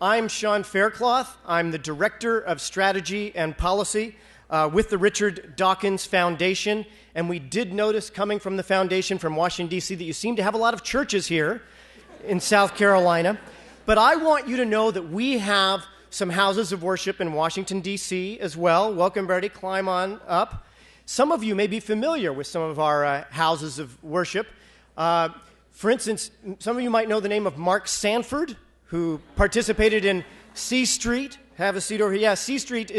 I'm Sean Faircloth. I'm the Director of Strategy and Policy with the Richard Dawkins Foundation. And we did notice coming from the foundation from Washington, D.C., that you seem to have a lot of churches here in South Carolina. But I want you to know that we have some houses of worship in Washington, D.C. as well. Welcome, everybody. Climb on up. Some of you may be familiar with some of our houses of worship. For instance, some of you might know the name of Mark Sanford, who participated in C Street. Have a seat over here. Yeah, C Street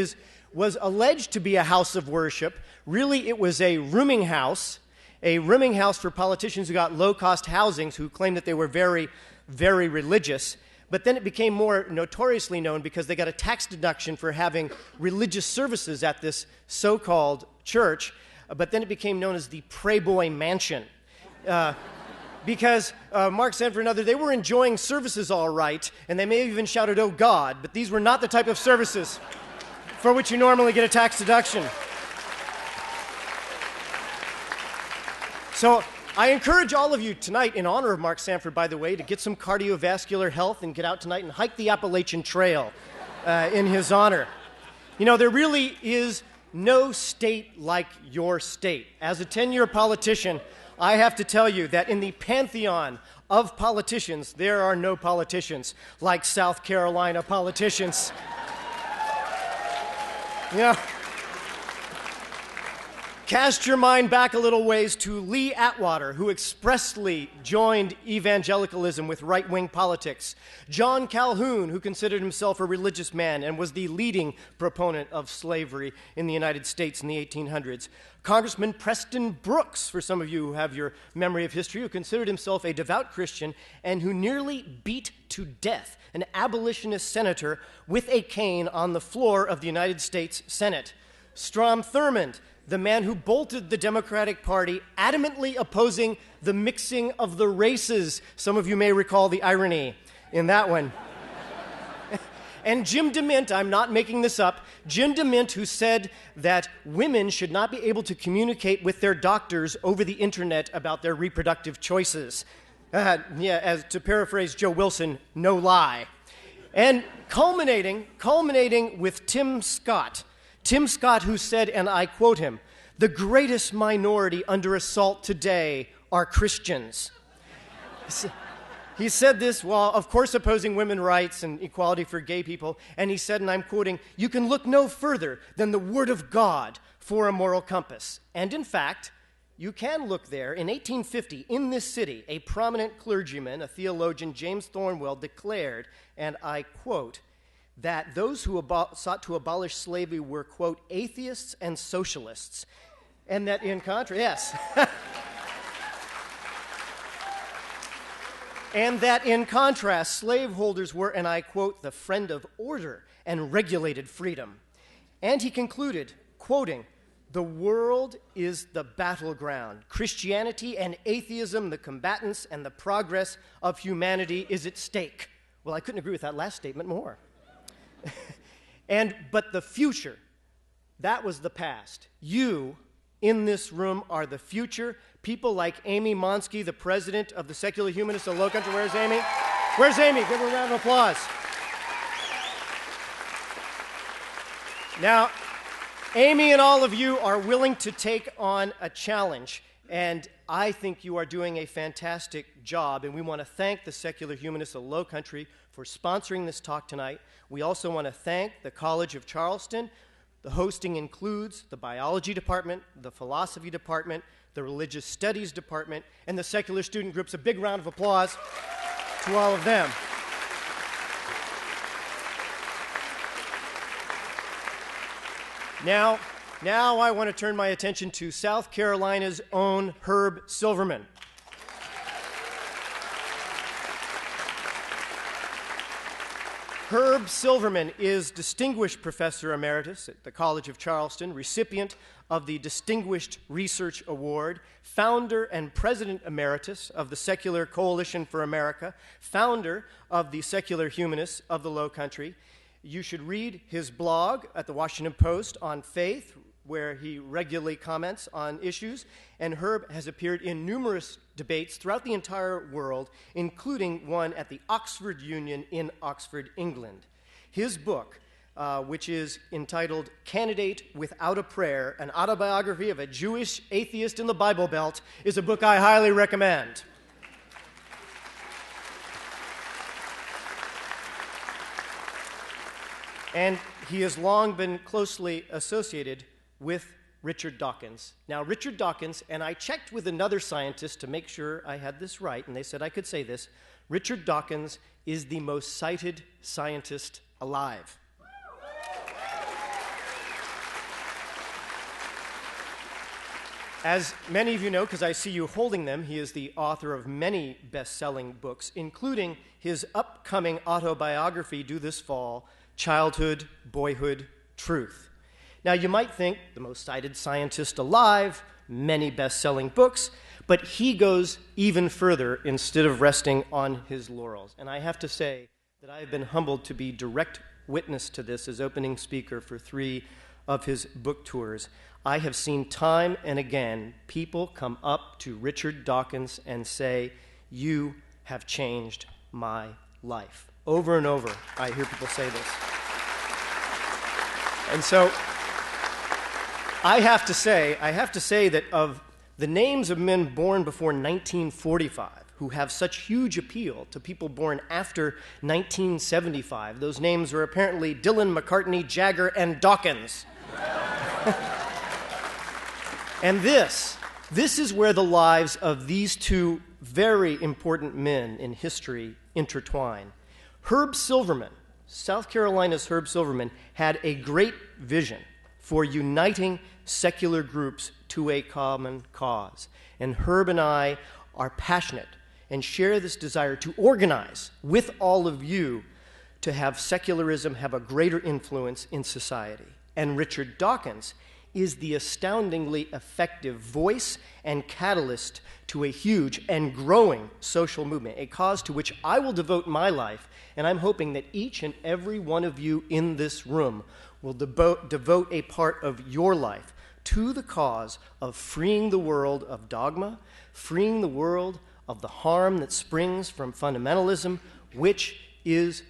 was alleged to be a house of worship. Really, it was a rooming house for politicians who got low-cost housings who claimed that they were very, very religious. But then it became more notoriously known because they got a tax deduction for having religious services at this so-called church. But then it became known as the Prayboy Mansion. Because Mark Sanford and others, they were enjoying services all right, and they may have even shouted, "Oh God," but these were not the type of services for which you normally get a tax deduction. So I encourage all of you tonight, in honor of Mark Sanford, by the way, to get some cardiovascular health and get out tonight and hike the Appalachian Trail in his honor. You know, there really is no state like your state. As a 10-year politician, I have to tell you that in the pantheon of politicians, there are no politicians like South Carolina politicians. Yeah. Cast your mind back a little ways to Lee Atwater, who expressly joined evangelicalism with right-wing politics. John Calhoun, who considered himself a religious man and was the leading proponent of slavery in the United States in the 1800s. Congressman Preston Brooks, for some of you who have your memory of history, who considered himself a devout Christian and who nearly beat to death an abolitionist senator with a cane on the floor of the United States Senate. Strom Thurmond, the man who bolted the Democratic Party, adamantly opposing the mixing of the races. Some of you may recall the irony in that one. And Jim DeMint, I'm not making this up, Jim DeMint, who said that women should not be able to communicate with their doctors over the internet about their reproductive choices. As to paraphrase Joe Wilson, no lie. And culminating with Tim Scott, who said, and I quote him, "The greatest minority under assault today are Christians." He said this while, of course, opposing women's rights and equality for gay people, and he said, and I'm quoting, "You can look no further than the Word of God for a moral compass." And in fact, you can look there. In 1850, in this city, a prominent clergyman, a theologian, James Thornwell, declared, and I quote, that those who sought to abolish slavery were, quote, atheists and socialists. And that in contrast, yes. And that in contrast, slaveholders were, and I quote, the friend of order and regulated freedom. And he concluded, quoting, "The world is the battleground. Christianity and atheism, the combatants and the progress of humanity is at stake." Well, I couldn't agree with that last statement more. But the future, that was the past. You, in this room, are the future. People like Amy Monsky, the president of the Secular Humanists of Low Country. Where's Amy? Where's Amy? Give her a round of applause. Now, Amy and all of you are willing to take on a challenge, and I think you are doing a fantastic job, and we want to thank the Secular Humanists of Low Country for sponsoring this talk tonight. We also want to thank the College of Charleston. The hosting includes the biology department, the philosophy department, the religious studies department, and the secular student groups. A big round of applause to all of them. Now I want to turn my attention to South Carolina's own Herb Silverman. Herb Silverman is Distinguished Professor Emeritus at the College of Charleston, recipient of the Distinguished Research Award, founder and President Emeritus of the Secular Coalition for America, founder of the Secular Humanists of the Low Country. You should read his blog at the Washington Post on faith, where he regularly comments on issues, and Herb has appeared in numerous debates throughout the entire world, including one at the Oxford Union in Oxford, England. His book, which is entitled Candidate Without a Prayer, an autobiography of a Jewish atheist in the Bible Belt, is a book I highly recommend. And he has long been closely associated with Richard Dawkins. Now, Richard Dawkins, and I checked with another scientist to make sure I had this right, and they said I could say this, Richard Dawkins is the most cited scientist alive. As many of you know, because I see you holding them, he is the author of many best-selling books, including his upcoming autobiography due this fall, Childhood, Boyhood, Truth. Now, you might think the most cited scientist alive, many best-selling books, but he goes even further instead of resting on his laurels. And I have to say that I have been humbled to be direct witness to this as opening speaker for 3 of his book tours. I have seen time and again people come up to Richard Dawkins and say, "You have changed my life." Over and over, I hear people say this. And so I have to say that of the names of men born before 1945 who have such huge appeal to people born after 1975, those names are apparently Dylan, McCartney, Jagger, and Dawkins. And this is where the lives of these 2 very important men in history intertwine. Herb Silverman, South Carolina's Herb Silverman, had a great vision for uniting secular groups to a common cause. And Herb and I are passionate and share this desire to organize with all of you to have secularism have a greater influence in society. And Richard Dawkins is the astoundingly effective voice and catalyst to a huge and growing social movement, a cause to which I will devote my life, and I'm hoping that each and every one of you in this room will devote a part of your life to the cause of freeing the world of dogma, freeing the world of the harm that springs from fundamentalism, which is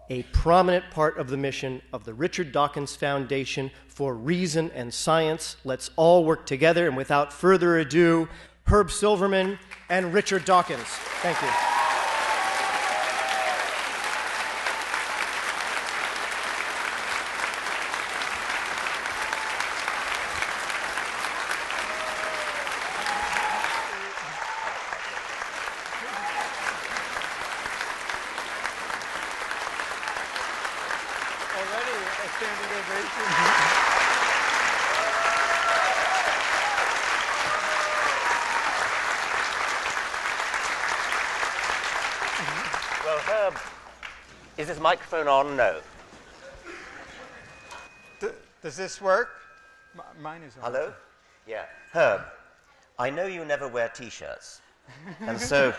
a prominent part of the mission of the Richard Dawkins Foundation for Reason and Science. Let's all work together, and without further ado, Herb Silverman and Richard Dawkins. Thank you. Well, Herb, is this microphone on? No. Does this work? Mine is on. Hello? Yeah. Herb, I know you never wear T-shirts, and so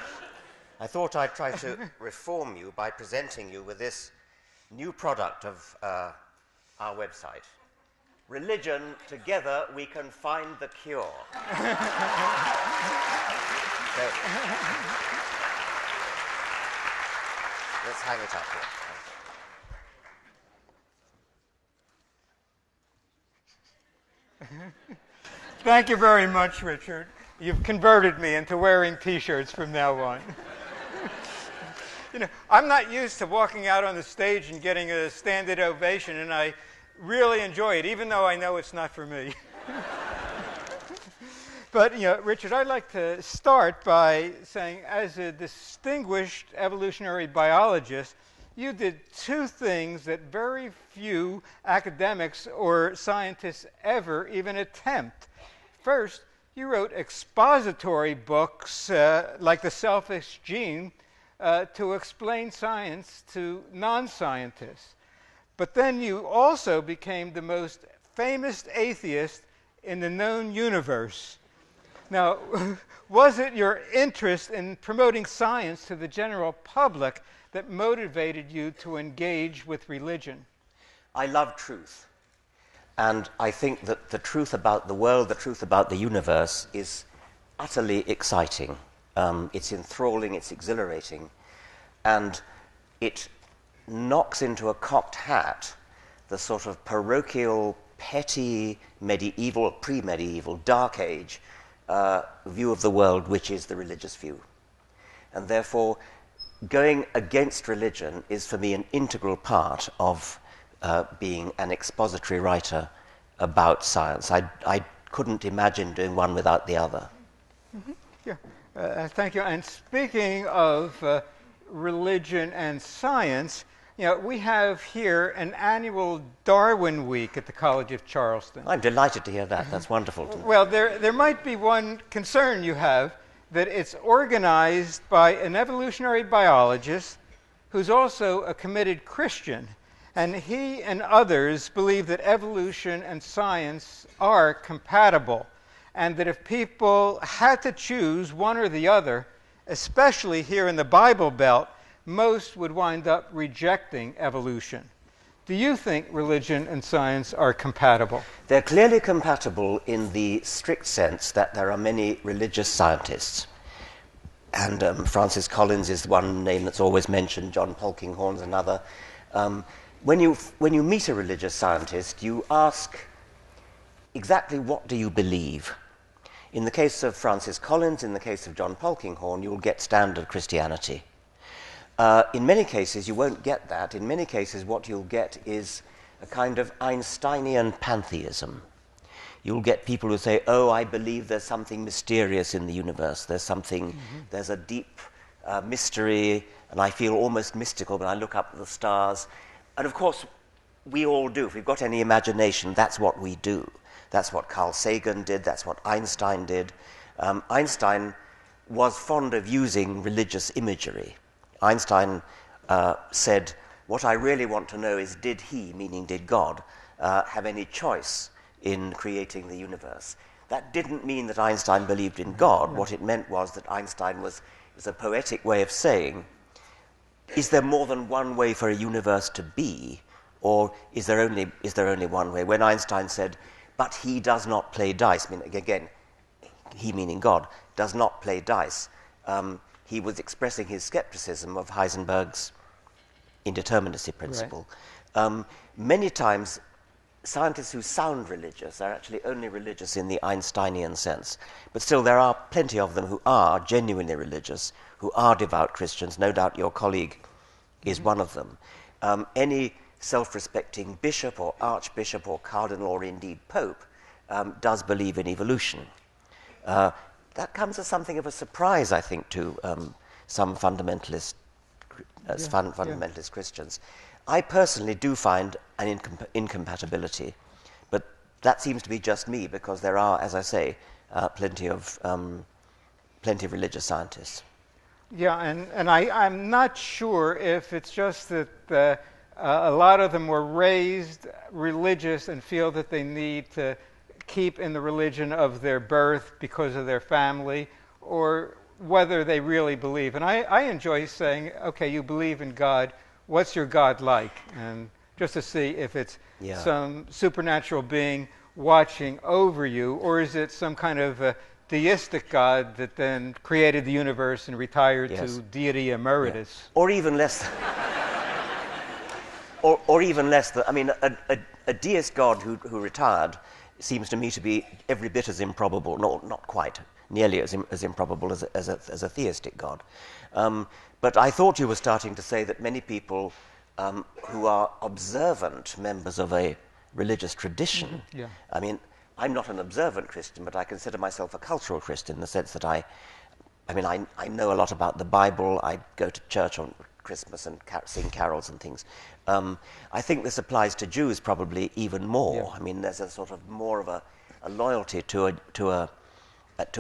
I thought I'd try to reform you by presenting you with this new product of our website. Religion, together we can find the cure. So, let's hang it up here. Thank you very much, Richard. You've converted me into wearing T-shirts from now on. You know, I'm not used to walking out on the stage and getting a standing ovation, and I really enjoy it, even though I know it's not for me. But, you know, Richard, I'd like to start by saying, as a distinguished evolutionary biologist, you did 2 things that very few academics or scientists ever even attempt. First, you wrote expository books like The Selfish Gene to explain science to non-scientists. But then you also became the most famous atheist in the known universe. Now, was it your interest in promoting science to the general public that motivated you to engage with religion? I love truth. And I think that the truth about the world, the truth about the universe, is utterly exciting. It's enthralling, it's exhilarating, and it knocks into a cocked hat the sort of parochial, petty, medieval, pre-medieval, dark age view of the world, which is the religious view. And therefore, going against religion is for me an integral part of being an expository writer about science. I couldn't imagine doing one without the other. Mm-hmm. Yeah, thank you. And speaking of religion and science, we have here an annual Darwin Week at the College of Charleston. I'm delighted to hear that. That's wonderful. Well, there might be one concern you have, that it's organized by an evolutionary biologist who's also a committed Christian. And he and others believe that evolution and science are compatible, and that if people had to choose one or the other, especially here in the Bible Belt, most would wind up rejecting evolution. Do you think religion and science are compatible? They're clearly compatible in the strict sense that there are many religious scientists. And Francis Collins is one name that's always mentioned, John Polkinghorne's another. When you meet a religious scientist, you ask exactly what do you believe. In the case of Francis Collins, in the case of John Polkinghorne, you'll get standard Christianity. In many cases, you won't get that. In many cases, what you'll get is a kind of Einsteinian pantheism. You'll get people who say, oh, I believe there's something mysterious in the universe. There's a deep mystery, and I feel almost mystical when I look up at the stars. And of course, we all do. If we've got any imagination, that's what we do. That's what Carl Sagan did. That's what Einstein did. Einstein was fond of using religious imagery. Einstein said, what I really want to know is, did he, meaning did God, have any choice in creating the universe? That didn't mean that Einstein believed in God. What it meant was that Einstein was a poetic way of saying, is there more than one way for a universe to be, or is there only one way? When Einstein said, but he does not play dice, again, he meaning God, does not play dice, he was expressing his skepticism of Heisenberg's indeterminacy principle. Right. Many times, scientists who sound religious are actually only religious in the Einsteinian sense. But still, there are plenty of them who are genuinely religious, who are devout Christians. No doubt your colleague is one of them. Any self-respecting bishop or archbishop or cardinal or indeed pope does believe in evolution. That comes as something of a surprise, I think, to some fundamentalist Christians. I personally do find an incompatibility, but that seems to be just me, because there are, as I say, plenty of religious scientists. Yeah, and I'm not sure if it's just that a lot of them were raised religious and feel that they need to keep in the religion of their birth because of their family, or whether they really believe. And I enjoy saying, okay, you believe in God, what's your God like? And just to see if it's some supernatural being watching over you, or is it some kind of deistic God that then created the universe and retired to deity emeritus? Yeah. Or even less. or even less. I mean, a deist God who retired seems to me to be every bit as improbable, not quite, nearly as improbable as a theistic God. But I thought you were starting to say that many people who are observant members of a religious tradition, I mean, I'm not an observant Christian, but I consider myself a cultural Christian in the sense that I know a lot about the Bible. I go to church on Christmas and sing carols and things. I think this applies to Jews probably even more. Yeah. I mean, there's a sort of more of a loyalty to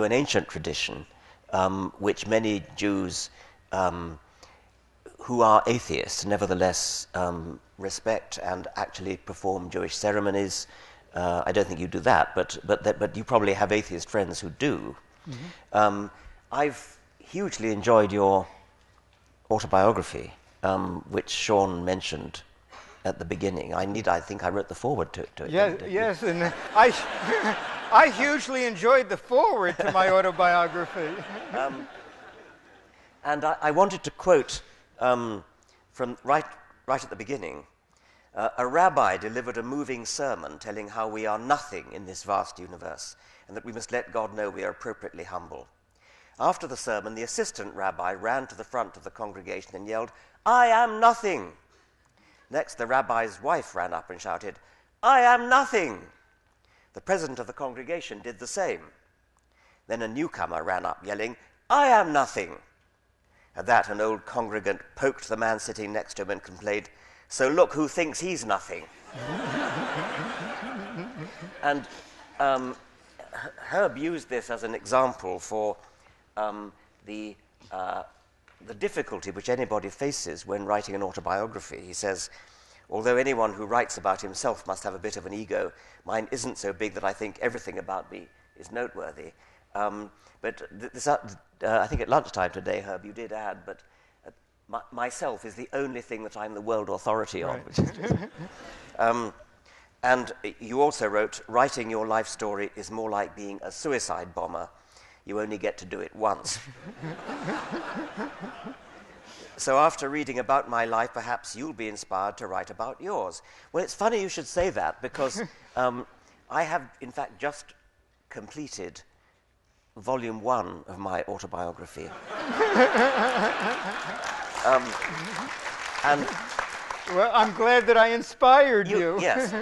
an ancient tradition, which many Jews who are atheists nevertheless respect and actually perform Jewish ceremonies. I don't think you do that, but you probably have atheist friends who do. Mm-hmm. I've hugely enjoyed your autobiography, which Sean mentioned at the beginning. I think I wrote the foreword to it. Yes, and I hugely enjoyed the foreword to my autobiography. And I wanted to quote from right at the beginning. A rabbi delivered a moving sermon telling how we are nothing in this vast universe and that we must let God know we are appropriately humble. After the sermon, the assistant rabbi ran to the front of the congregation and yelled, "I am nothing." Next, the rabbi's wife ran up and shouted, "I am nothing." The president of the congregation did the same. Then a newcomer ran up, yelling, "I am nothing." At that, an old congregant poked the man sitting next to him and complained, "So look who thinks he's nothing." And Herb used this as an example for the difficulty which anybody faces when writing an autobiography. He says, although anyone who writes about himself must have a bit of an ego, mine isn't so big that I think everything about me is noteworthy. But I think at lunchtime today, Herb, you did add, but myself is the only thing that I'm the world authority on. Right. And you also wrote, writing your life story is more like being a suicide bomber. You only get to do it once. So after reading about my life, perhaps you'll be inspired to write about yours. Well, it's funny you should say that, because I have, in fact, just completed volume 1 of my autobiography. And well, I'm glad that I inspired you. Yes.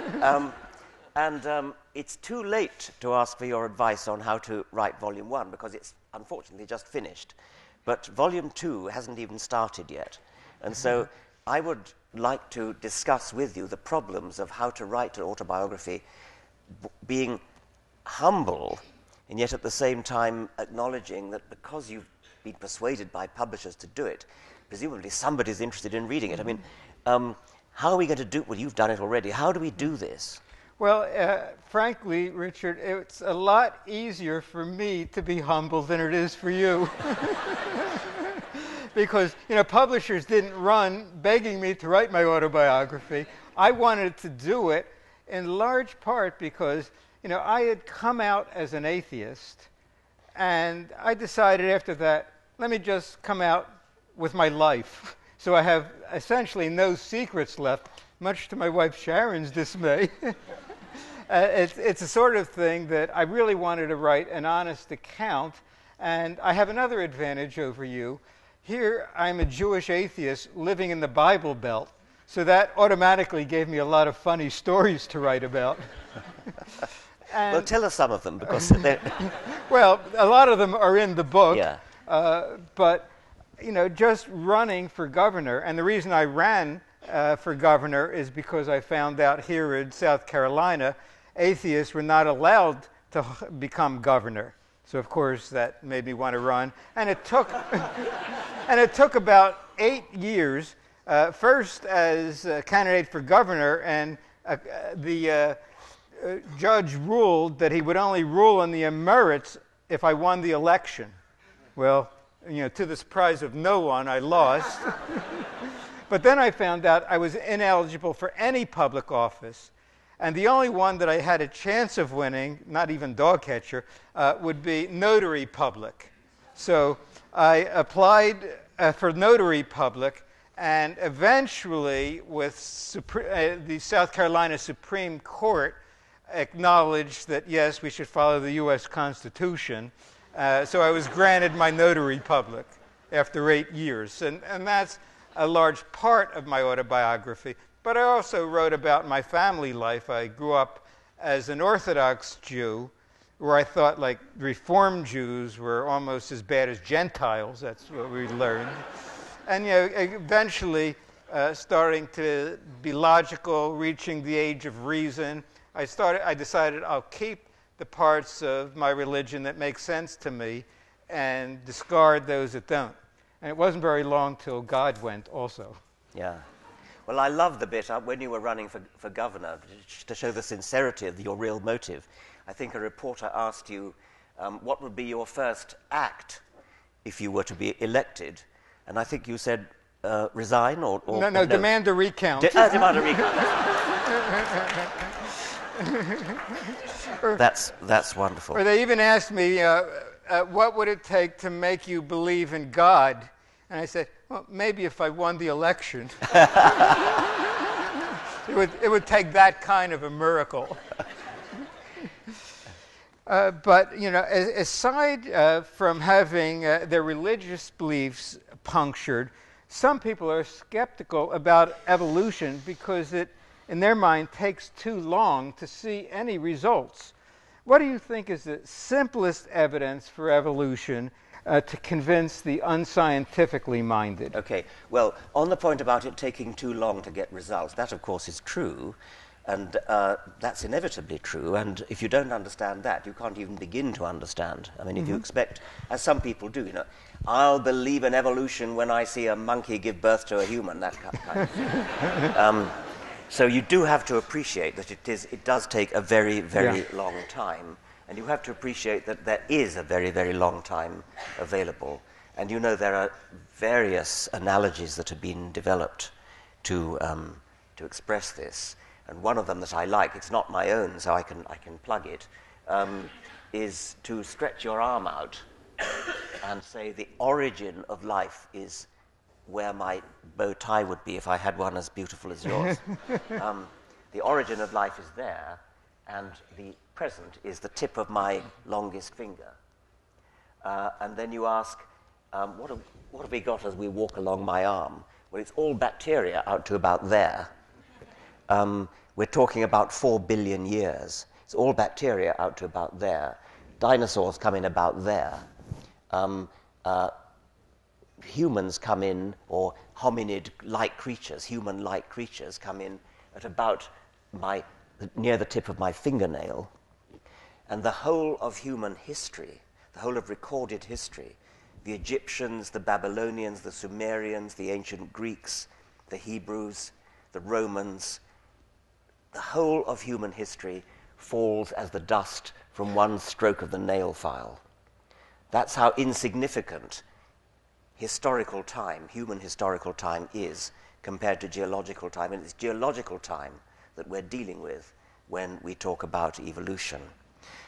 It's too late to ask for your advice on how to write volume 1, because it's unfortunately just finished. But volume 2 hasn't even started yet. And so I would like to discuss with you the problems of how to write an autobiography, being humble, and yet at the same time acknowledging that because you've been persuaded by publishers to do it, presumably somebody's interested in reading it. I mean, how are we going to do it? Well, you've done it already. How do we do this? Well, frankly, Richard, it's a lot easier for me to be humble than it is for you. Because, publishers didn't run begging me to write my autobiography. I wanted to do it in large part because, I had come out as an atheist, and I decided after that, let me just come out with my life. So I have essentially no secrets left, much to my wife Sharon's dismay. It's a sort of thing that I really wanted to write an honest account, and I have another advantage over you. Here I'm a Jewish atheist living in the Bible Belt, so that automatically gave me a lot of funny stories to write about. Well, tell us some of them, because they're... Well, a lot of them are in the book, yeah. But just running for governor, and the reason I ran for governor is because I found out here in South Carolina, atheists were not allowed to become governor. So, of course, that made me want to run. And it took, about 8 years, first as a candidate for governor, and the judge ruled that he would only rule on the emeritus if I won the election. Well, to the surprise of no one, I lost. But then I found out I was ineligible for any public office. And the only one that I had a chance of winning, not even dog catcher, would be notary public. So I applied for notary public, and eventually with the South Carolina Supreme Court acknowledged that, yes, we should follow the U.S. Constitution. So I was granted my notary public after 8 years. And that's a large part of my autobiography. But I also wrote about my family life. I grew up as an Orthodox Jew, where I thought like Reformed Jews were almost as bad as Gentiles. That's what we learned. And eventually starting to be logical, reaching the age of reason, I decided I'll keep the parts of my religion that make sense to me and discard those that don't. And it wasn't very long till God went also. Yeah. Well, I love the bit when you were running for governor, to show the sincerity of your real motive. I think a reporter asked you, what would be your first act if you were to be elected? And I think you said, resign or no, demand a recount. Demand a recount. That's wonderful. Or they even asked me, what would it take to make you believe in God? And I said, well, maybe if I won the election. It would take that kind of a miracle. But, aside from having their religious beliefs punctured, some people are skeptical about evolution because it, in their mind, takes too long to see any results. What do you think is the simplest evidence for evolution to convince the unscientifically minded? Okay, well, on the point about it taking too long to get results, that, of course, is true. And that's inevitably true, and if you don't understand that, you can't even begin to understand. I mean, if you expect, as some people do, I'll believe in evolution when I see a monkey give birth to a human, that kind of thing. So you do have to appreciate that it does take a very, very long time, and you have to appreciate that there is a very, very long time available. And there are various analogies that have been developed to express this. And one of them that I like, it's not my own, so I can plug it, is to stretch your arm out and say the origin of life is where my bow tie would be if I had one as beautiful as yours. The origin of life is there, and the present is the tip of my longest finger. And then you ask, what have we got as we walk along my arm? Well, it's all bacteria out to about there. We're talking about 4 billion years. It's all bacteria out to about there. Dinosaurs come in about there. Humans come in, or hominid-like creatures, human-like creatures come in at about near the tip of my fingernail. And the whole of human history, the whole of recorded history, the Egyptians, the Babylonians, the Sumerians, the ancient Greeks, the Hebrews, the Romans, the whole of human history falls as the dust from one stroke of the nail file. That's how insignificant historical time, human historical time, is compared to geological time. And it's geological time that we're dealing with when we talk about evolution.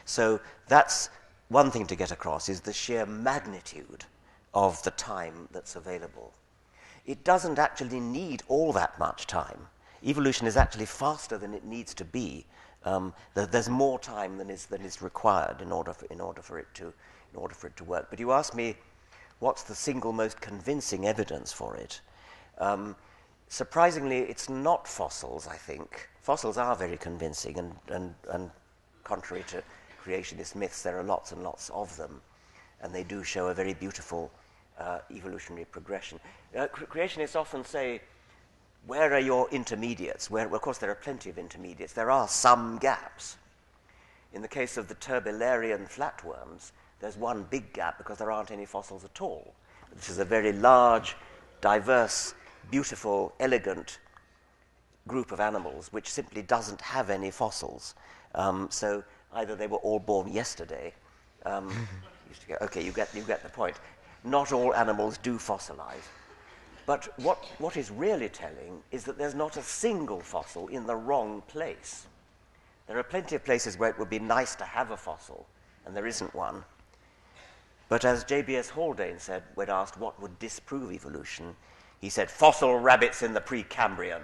So that's one thing to get across, is the sheer magnitude of the time that's available. It doesn't actually need all that much time. Evolution is actually faster than it needs to be. There's more time than is required in order for it to work. But you ask me, what's the single most convincing evidence for it? Surprisingly, it's not fossils, I think. Fossils are very convincing, and contrary to creationist myths, there are lots and lots of them, and they do show a very beautiful evolutionary progression. Creationists often say, where are your intermediates? Well, of course, there are plenty of intermediates. There are some gaps. In the case of the turbellarian flatworms, there's one big gap because there aren't any fossils at all. This is a very large, diverse, beautiful, elegant group of animals which simply doesn't have any fossils. So either they were all born yesterday. Okay, you get the point. Not all animals do fossilize. But what is really telling is that there's not a single fossil in the wrong place. There are plenty of places where it would be nice to have a fossil, and there isn't one. But as J.B.S. Haldane said when asked what would disprove evolution, he said, fossil rabbits in the Precambrian.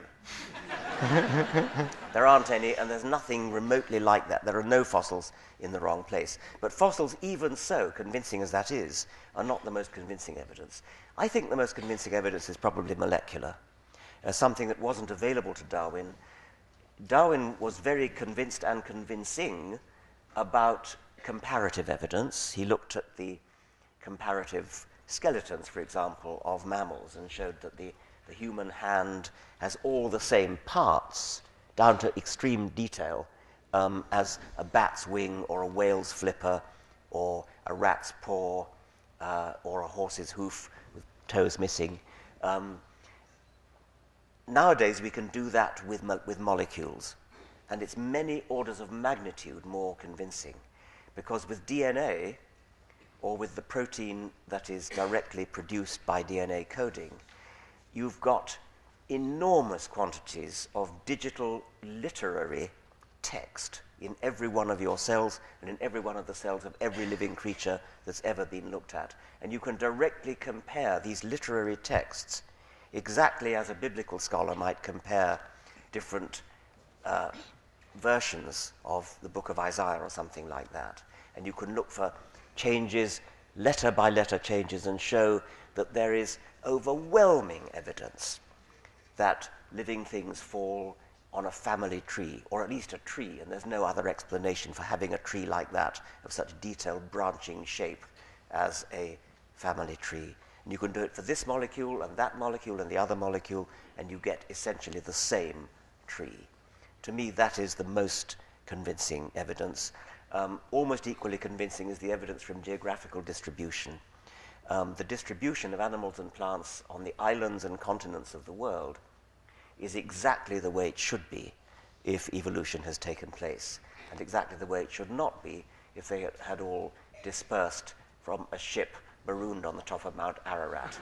There aren't any, and there's nothing remotely like that. There are no fossils in the wrong place. But fossils, even so, convincing as that is, are not the most convincing evidence. I think the most convincing evidence is probably molecular, something that wasn't available to Darwin. Darwin was very convinced and convincing about comparative evidence. He looked at the comparative skeletons, for example, of mammals and showed that the human hand has all the same parts, down to extreme detail, as a bat's wing or a whale's flipper or a rat's paw or a horse's hoof with toes missing. Nowadays we can do that with molecules, and it's many orders of magnitude more convincing, because with DNA, or with the protein that is directly produced by DNA coding, you've got enormous quantities of digital literary text in every one of your cells and in every one of the cells of every living creature that's ever been looked at. And you can directly compare these literary texts exactly as a biblical scholar might compare different versions of the book of Isaiah or something like that. And you can look for changes, letter by letter changes, and show that there is overwhelming evidence that living things fall on a family tree, or at least a tree, and there's no other explanation for having a tree like that, of such detailed branching shape as a family tree. And you can do it for this molecule and that molecule and the other molecule, and you get essentially the same tree. To me, that is the most convincing evidence. Almost equally convincing is the evidence from geographical distribution. The distribution of animals and plants on the islands and continents of the world is exactly the way it should be if evolution has taken place, and exactly the way it should not be if they had all dispersed from a ship marooned on the top of Mount Ararat.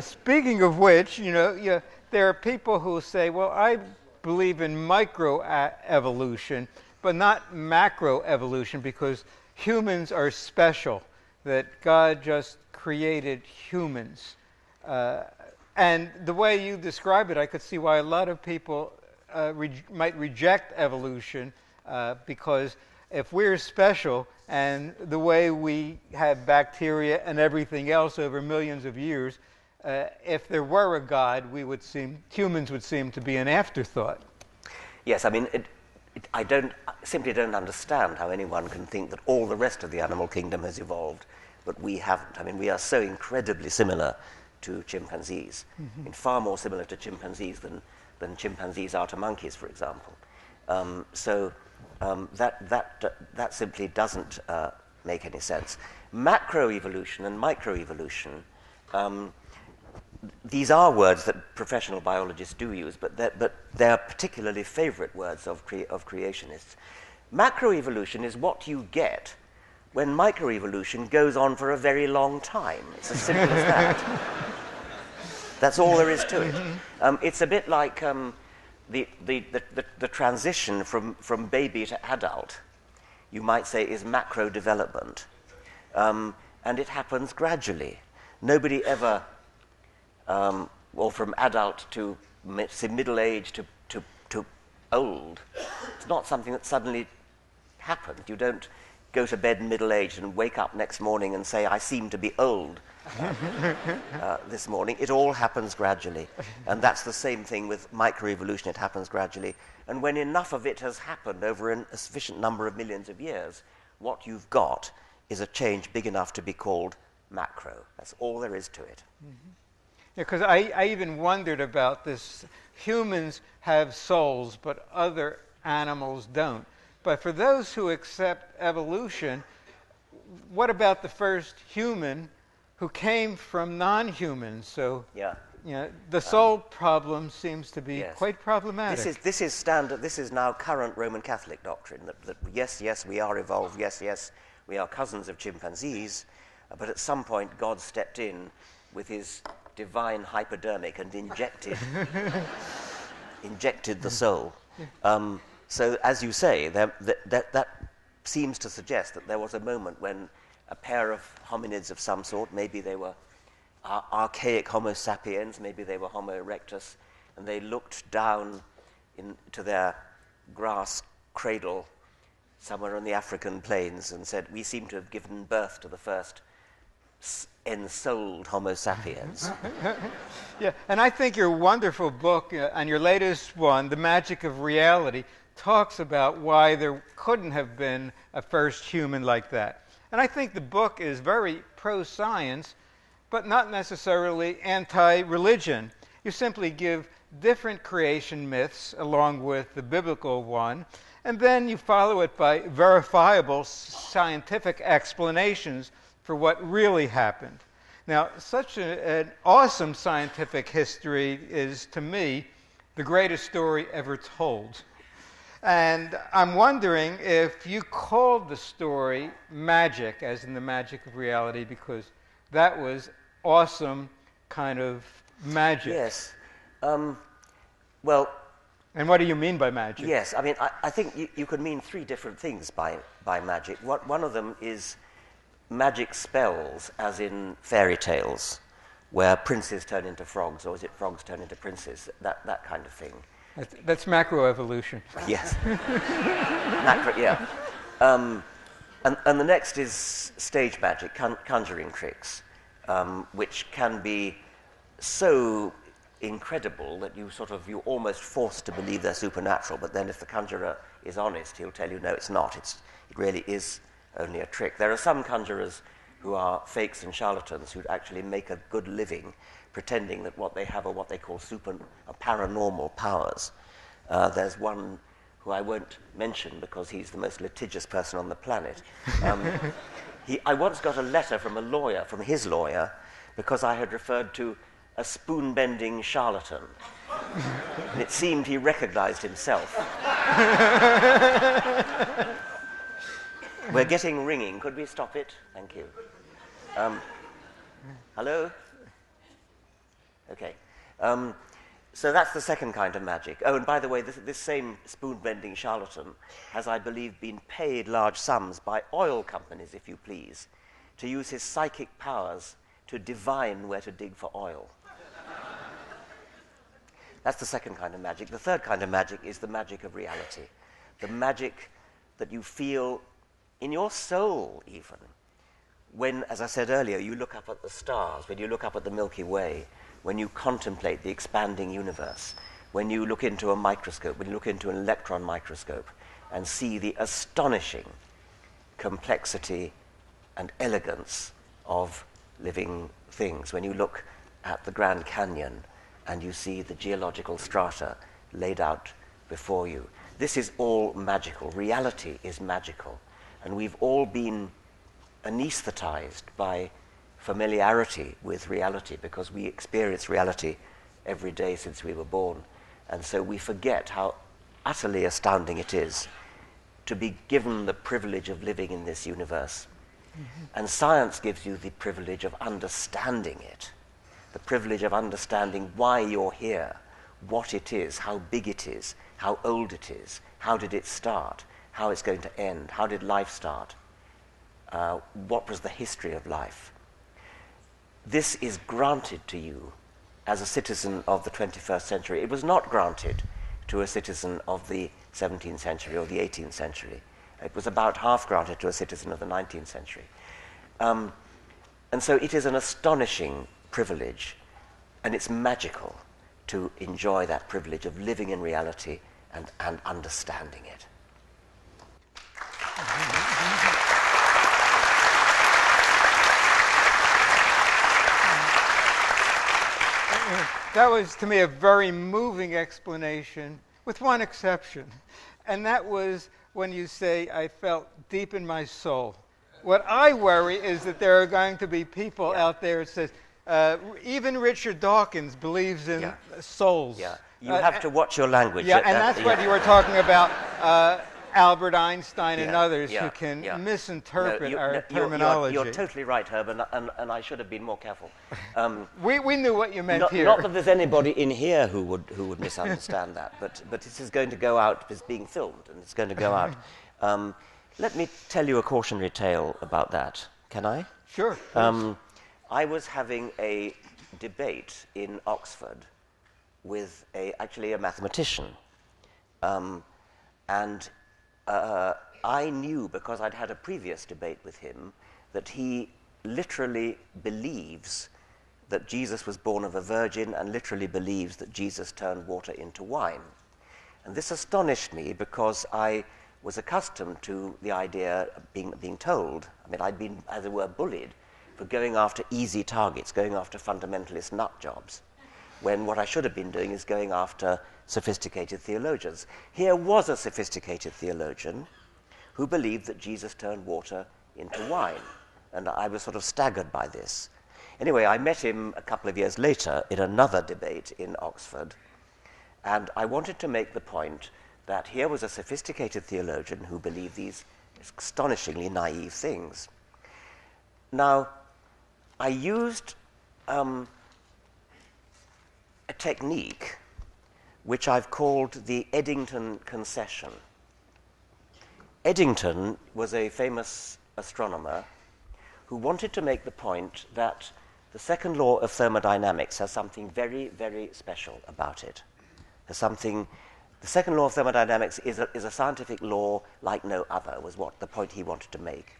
Speaking of which, there are people who say, well, I believe in microevolution, but not macroevolution, because humans are special, that God just created humans. And the way you describe it, I could see why a lot of people might reject evolution, because if we're special and the way we have bacteria and everything else over millions of years, if there were a God, humans would seem to be an afterthought. Yes, I mean, I simply don't understand how anyone can think that all the rest of the animal kingdom has evolved, but we haven't. I mean, we are so incredibly similar to chimpanzees, and far more similar to chimpanzees than chimpanzees are to monkeys, for example. That simply doesn't make any sense. Macroevolution and microevolution, these are words that professional biologists do use, but they're particularly favorite words of creationists. Macroevolution is what you get when microevolution goes on for a very long time. It's as simple as that. That's all there is to it. It's a bit like the transition from baby to adult, you might say, is macro development. And it happens gradually. Nobody ever, or from adult to middle age to old, it's not something that suddenly happened. You don't go to bed middle-aged and wake up next morning and say, I seem to be old this morning. It all happens gradually. And that's the same thing with microevolution. It happens gradually. And when enough of it has happened over a sufficient number of millions of years, what you've got is a change big enough to be called macro. That's all there is to it. Because I even wondered about this. Humans have souls, but other animals don't. But for those who accept evolution, what about the first human who came from non-humans? So, the soul problem seems to be quite problematic. This is standard. This is now current Roman Catholic doctrine that yes, we are evolved. Yes, we are cousins of chimpanzees. But at some point, God stepped in with his divine hypodermic and injected the soul. So, as you say, that seems to suggest that there was a moment when a pair of hominids of some sort, maybe they were archaic Homo sapiens, maybe they were Homo erectus, and they looked down into their grass cradle somewhere on the African plains and said, we seem to have given birth to the first ensouled Homo sapiens. And I think your wonderful book, and your latest one, The Magic of Reality, talks about why there couldn't have been a first human like that. And I think the book is very pro-science, but not necessarily anti-religion. You simply give different creation myths along with the biblical one, and then you follow it by verifiable scientific explanations for what really happened. Now, such an awesome scientific history is, to me, the greatest story ever told. And I'm wondering if you called the story magic, as in the magic of reality, because that was awesome kind of magic. Yes. Well, and what do you mean by magic? yes, I mean, I think you could mean three different things by magic. One of them is magic spells, as in fairy tales, where princes turn into frogs, or is it frogs turn into princes, that kind of thing. That's macroevolution. Yes. Macro, yeah. And the next is stage magic, conjuring tricks, which can be so incredible that you're almost forced to believe they're supernatural, but then if the conjurer is honest, he'll tell you, no, it's not. It really is only a trick. There are some conjurers who are fakes and charlatans who actually make a good living pretending that what they have are what they call paranormal powers. There's one who I won't mention because he's the most litigious person on the planet. I once got a letter from his lawyer, because I had referred to a spoon-bending charlatan. And it seemed he recognized himself. We're getting ringing. Could we stop it? Thank you. Hello? Okay. So that's the second kind of magic. Oh, and by the way, this same spoon-bending charlatan has, I believe, been paid large sums by oil companies, if you please, to use his psychic powers to divine where to dig for oil. That's the second kind of magic. The third kind of magic is the magic of reality, the magic that you feel in your soul, even. When, as I said earlier, you look up at the stars, when you look up at the Milky Way, when you contemplate the expanding universe, when you look into a microscope, when you look into an electron microscope and see the astonishing complexity and elegance of living things, when you look at the Grand Canyon and you see the geological strata laid out before you. This is all magical. Reality is magical. And we've all been anesthetized by familiarity with reality because we experience reality every day since we were born. And so we forget how utterly astounding it is to be given the privilege of living in this universe. Mm-hmm. And science gives you the privilege of understanding it, the privilege of understanding why you're here, what it is, how big it is, how old it is, how did it start, how it's going to end, how did life start, what was the history of life. This is granted to you as a citizen of the 21st century. It was not granted to a citizen of the 17th century or the 18th century. It was about half granted to a citizen of the 19th century. And so it is an astonishing privilege, and it's magical to enjoy that privilege of living in reality and understanding it. That was, to me, a very moving explanation, with one exception. And that was when you say, I felt deep in my soul. What I worry is that there are going to be people out there that says, even Richard Dawkins believes in souls. Yeah. You have to watch your language. Yeah, and that's what you were talking about, Albert Einstein and others who can misinterpret our terminology. You're totally right, Herb, and I should have been more careful. We knew what you meant here. Not that there's anybody in here who would misunderstand that, but this is going to go out, it's being filmed, and it's going to go out. Let me tell you a cautionary tale about that. Can I? Sure. I was having a debate in Oxford with actually a mathematician. And I knew, because I'd had a previous debate with him, that he literally believes that Jesus was born of a virgin and literally believes that Jesus turned water into wine. And this astonished me because I was accustomed to the idea of being told, I mean, I'd been, as it were, bullied for going after easy targets, going after fundamentalist nut jobs, when what I should have been doing is going after sophisticated theologians. Here was a sophisticated theologian who believed that Jesus turned water into wine, and I was sort of staggered by this. Anyway, I met him a couple of years later in another debate in Oxford, and I wanted to make the point that here was a sophisticated theologian who believed these astonishingly naive things. Now, I used a technique which I've called the Eddington Concession. Eddington was a famous astronomer who wanted to make the point that the second law of thermodynamics has something very, very special about it. There's something. The second law of thermodynamics is a scientific law like no other, was what the point he wanted to make.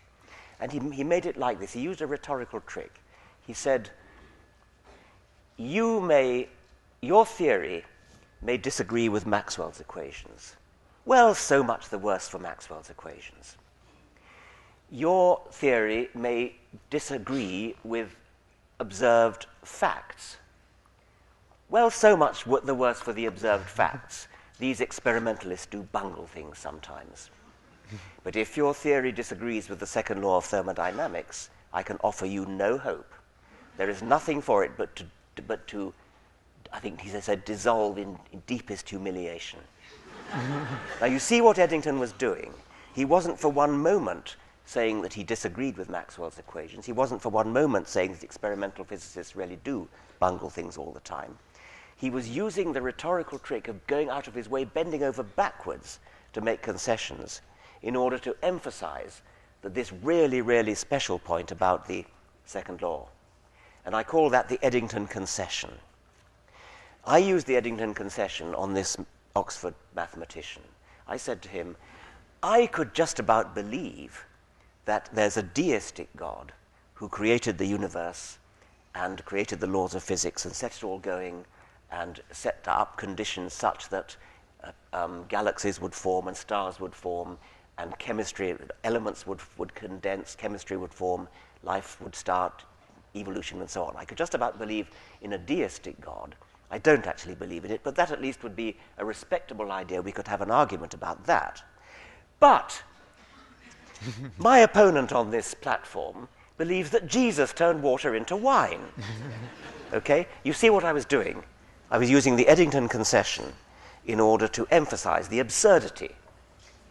And he made it like this. He used a rhetorical trick. He said, your theory may disagree with Maxwell's equations. Well, so much the worse for Maxwell's equations. Your theory may disagree with observed facts. Well, so much the worse for the observed facts. These experimentalists do bungle things sometimes. But if your theory disagrees with the second law of thermodynamics, I can offer you no hope. There is nothing for it but to I think he said, dissolve in deepest humiliation. Now, you see what Eddington was doing. He wasn't for one moment saying that he disagreed with Maxwell's equations. He wasn't for one moment saying that experimental physicists really do bungle things all the time. He was using the rhetorical trick of going out of his way, bending over backwards to make concessions in order to emphasize that this really, really special point about the second law. And I call that the Eddington Concession. I used the Eddington Concession on this Oxford mathematician. I said to him, I could just about believe that there's a deistic God who created the universe and created the laws of physics and set it all going and set up conditions such that galaxies would form and stars would form and chemistry, elements would condense, chemistry would form, life would start, evolution and so on. I could just about believe in a deistic God. I don't actually believe in it, but that at least would be a respectable idea. We could have an argument about that. But my opponent on this platform believes that Jesus turned water into wine. Okay? You see what I was doing? I was using the Eddington Concession in order to emphasize the absurdity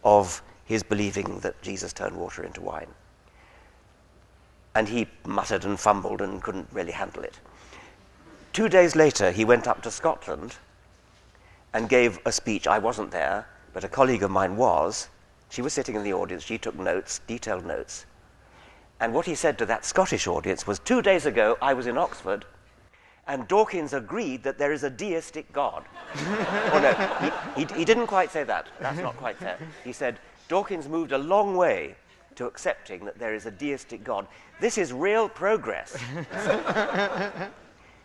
of his believing that Jesus turned water into wine. And he muttered and fumbled and couldn't really handle it. 2 days later, he went up to Scotland and gave a speech. I wasn't there, but a colleague of mine was. She was sitting in the audience. She took notes, detailed notes. And what he said to that Scottish audience was, 2 days ago, I was in Oxford, and Dawkins agreed that there is a deistic God. Oh, no, he didn't quite say that. That's not quite fair. He said, Dawkins moved a long way to accepting that there is a deistic God. This is real progress.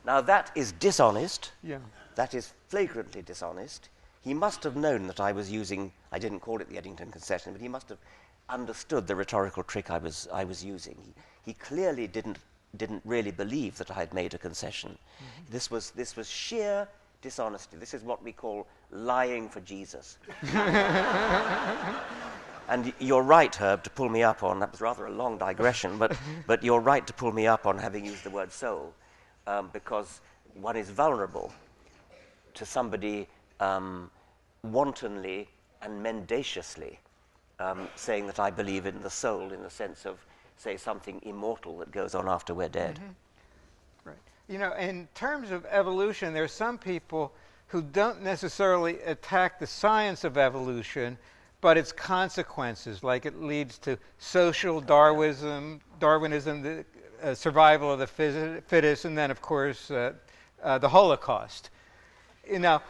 Now, that is dishonest. Yeah. That is flagrantly dishonest. He must have known that I was using, I didn't call it the Eddington Concession, but he must have understood the rhetorical trick I was using. He clearly didn't really believe that I had made a concession. Mm-hmm. This was sheer dishonesty. This is what we call lying for Jesus. And you're right, Herb, to pull me up on, that was rather a long digression, but you're right to pull me up on having used the word soul, because one is vulnerable to somebody wantonly and mendaciously saying that I believe in the soul in the sense of, say, something immortal that goes on after we're dead. Mm-hmm. Right. You know, in terms of evolution, there are some people who don't necessarily attack the science of evolution, but its consequences, like it leads to social Darwinism, the survival of the fittest, and then, of course, the Holocaust. You know,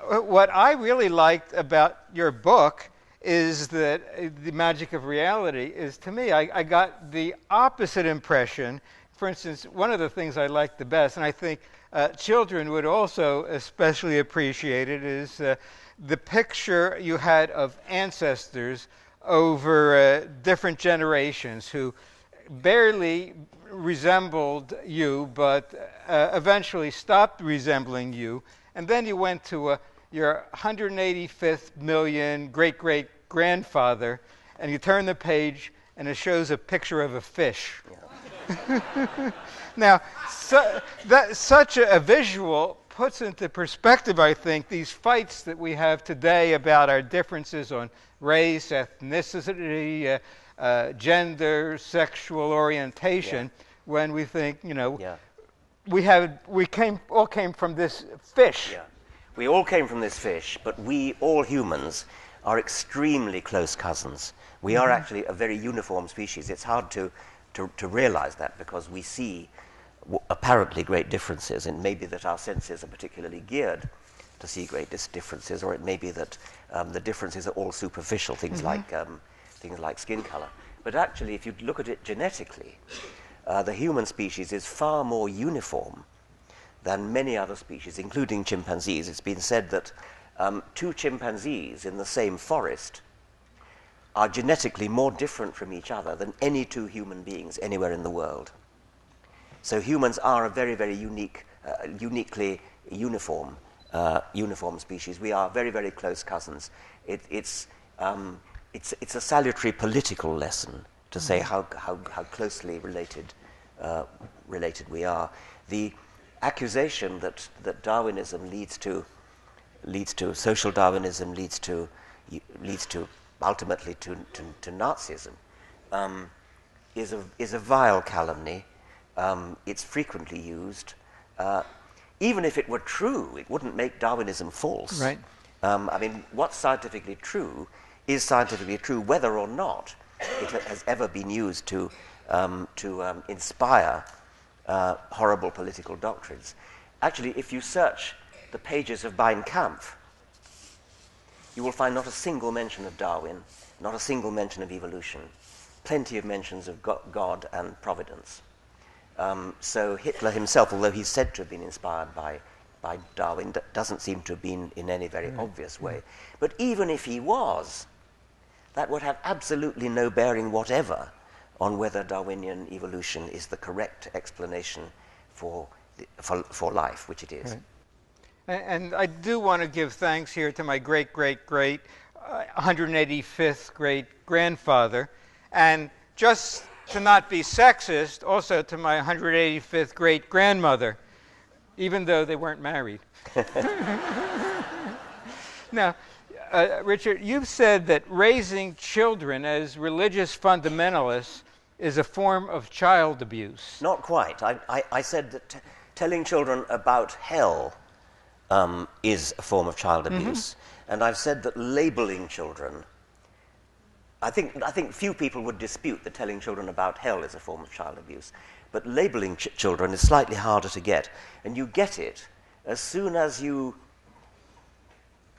what I really liked about your book is that The Magic of Reality is, to me, I got the opposite impression. For instance, one of the things I liked the best, and I think children would also especially appreciate it, is the picture you had of ancestors over different generations who barely resembled you, but eventually stopped resembling you. And then you went to your 185th million great-great-grandfather, and you turn the page, and it shows a picture of a fish. Yeah. Now, such a visual puts into perspective, I think, these fights that we have today about our differences on race, ethnicity, gender, sexual orientation, when we think, you know, we all came from this fish. Yeah. We all came from this fish, but we, all humans, are extremely close cousins. We are actually a very uniform species. It's hard to realize that because we see apparently great differences, and maybe that our senses are particularly geared to see great differences, or it may be that the differences are all superficial, things like skin color. But actually, if you look at it genetically, the human species is far more uniform than many other species, including chimpanzees. It's been said that 2 chimpanzees in the same forest are genetically more different from each other than any 2 human beings anywhere in the world. So humans are a very, very uniquely uniform species. We are very, very close cousins. It's a salutary political lesson to say how closely related we are. The accusation that Darwinism leads to social Darwinism leads to ultimately to Nazism is a vile calumny. It's frequently used. Even if it were true, it wouldn't make Darwinism false. Right. I mean, what's scientifically true is scientifically true, whether or not it has ever been used to inspire horrible political doctrines. Actually, if you search the pages of Mein Kampf, you will find not a single mention of Darwin, not a single mention of evolution, plenty of mentions of God and providence. So Hitler himself, although he's said to have been inspired by Darwin, doesn't seem to have been in any very obvious way. But even if he was, that would have absolutely no bearing whatever on whether Darwinian evolution is the correct explanation for life, which it is. Right. And I do want to give thanks here to my great 185th great-grandfather, and just to not be sexist, also to my 185th great-grandmother, even though they weren't married. Now, Richard, you've said that raising children as religious fundamentalists is a form of child abuse. Not quite. I said that telling children about hell is a form of child abuse. And I've said that labeling children, I think few people would dispute that telling children about hell is a form of child abuse. But labeling children is slightly harder to get. And you get it as soon as you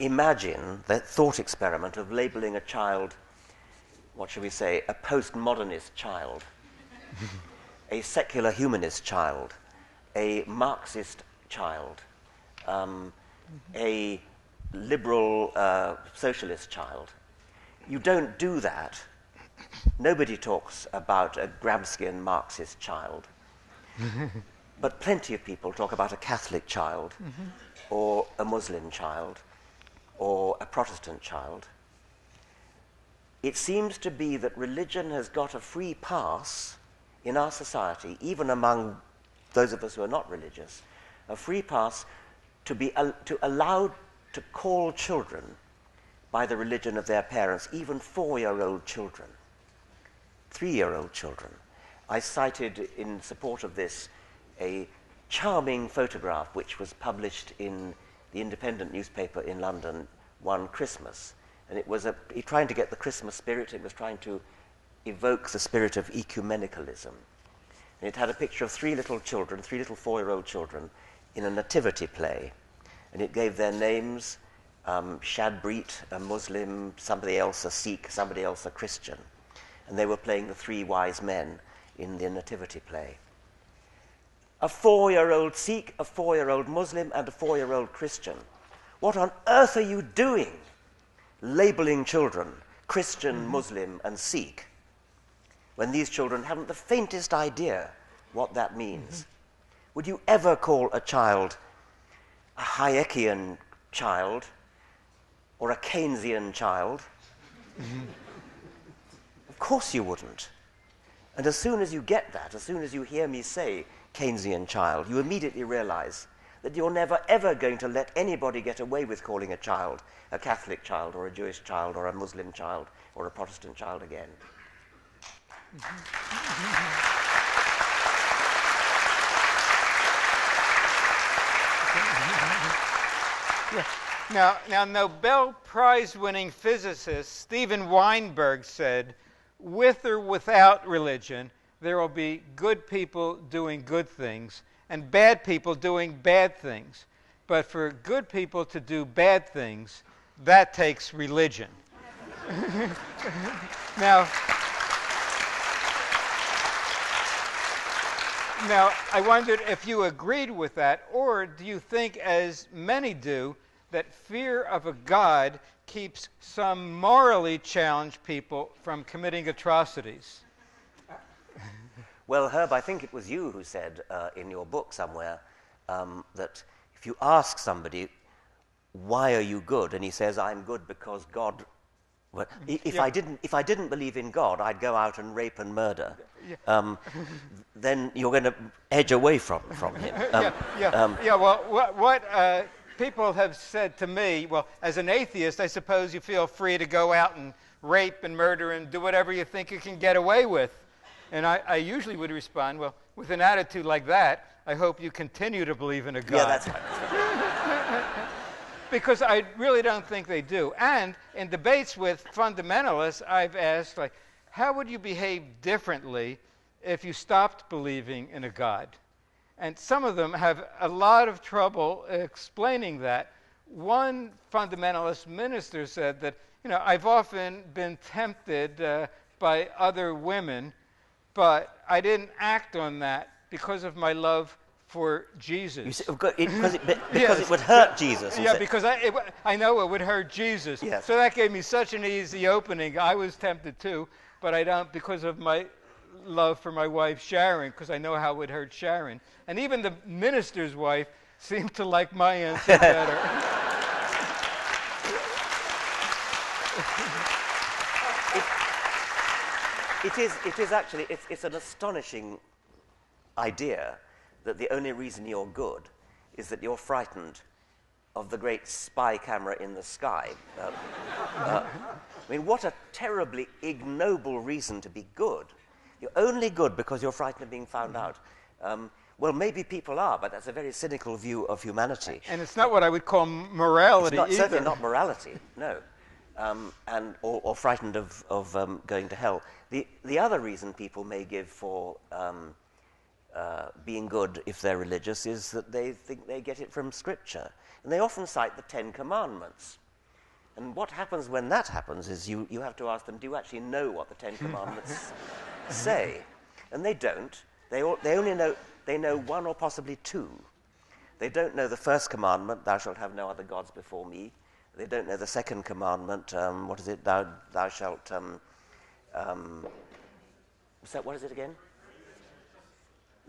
imagine the thought experiment of labeling a child, what shall we say, a postmodernist child, a secular humanist child, a Marxist child, a liberal socialist child. You don't do that. Nobody talks about a Gramscian Marxist child. But plenty of people talk about a Catholic child, or a Muslim child, or a Protestant child. It seems to be that religion has got a free pass in our society, even among those of us who are not religious, a free pass to allow to call children by the religion of their parents, even 4-year-old children, 3-year-old children. I cited in support of this a charming photograph which was published in the Independent newspaper in London one Christmas. And it was trying to get the Christmas spirit. It was trying to evoke the spirit of ecumenicalism. And it had a picture of 3 little children, 3 little 4-year-old children, in a nativity play. And it gave their names, Shadbreet, a Muslim, somebody else a Sikh, somebody else a Christian. And they were playing the 3 wise men in the nativity play. A 4-year-old Sikh, a 4-year-old Muslim, and a 4-year-old Christian. What on earth are you doing? Labeling children Christian, Muslim, and Sikh, when these children haven't the faintest idea what that means. Would you ever call a child a Hayekian child or a Keynesian child? Of course you wouldn't. And as soon as you get that, as soon as you hear me say Keynesian child, you immediately realize that you're never ever going to let anybody get away with calling a child a Catholic child or a Jewish child or a Muslim child or a Protestant child again. Now, Nobel Prize-winning physicist Steven Weinberg said, with or without religion, there will be good people doing good things and bad people doing bad things. But for good people to do bad things, that takes religion. Now, I wondered if you agreed with that, or do you think, as many do, that fear of a God keeps some morally challenged people from committing atrocities? Well, Herb, I think it was you who said in your book somewhere that if you ask somebody, why are you good? And he says, I'm good because God... Well, if I didn't believe in God, I'd go out and rape and murder. Then you're going to edge away from him. Well, what people have said to me, well, as an atheist, I suppose you feel free to go out and rape and murder and do whatever you think you can get away with. And I usually would respond, well, with an attitude like that, I hope you continue to believe in a God. Yeah, that's right. Because I really don't think they do. And in debates with fundamentalists, I've asked, like, how would you behave differently if you stopped believing in a God? And some of them have a lot of trouble explaining that. One fundamentalist minister said that, I've often been tempted by other women, but I didn't act on that because of my love for Jesus. You say, because it would hurt Jesus. Yeah, because I know it would hurt Jesus. Yes. So that gave me such an easy opening. I was tempted too, but I don't because of my love for my wife Sharon, because I know how it would hurt Sharon. And even the minister's wife seemed to like my answer better. It is actually, it's an astonishing idea that the only reason you're good is that you're frightened of the great spy camera in the sky. I mean, what a terribly ignoble reason to be good. You're only good because you're frightened of being found out. Well, maybe people are, but that's a very cynical view of humanity. And it's not what I would call morality either. Certainly not morality, no. Or frightened of going to hell. The other reason people may give for being good if they're religious is that they think they get it from Scripture. And they often cite the Ten Commandments. And what happens when that happens is you have to ask them, do you actually know what the Ten Commandments say? And they don't. They only know one or possibly two. They don't know the first commandment, thou shalt have no other gods before me. They don't know the second commandment, what is it, thou shalt... what is it again?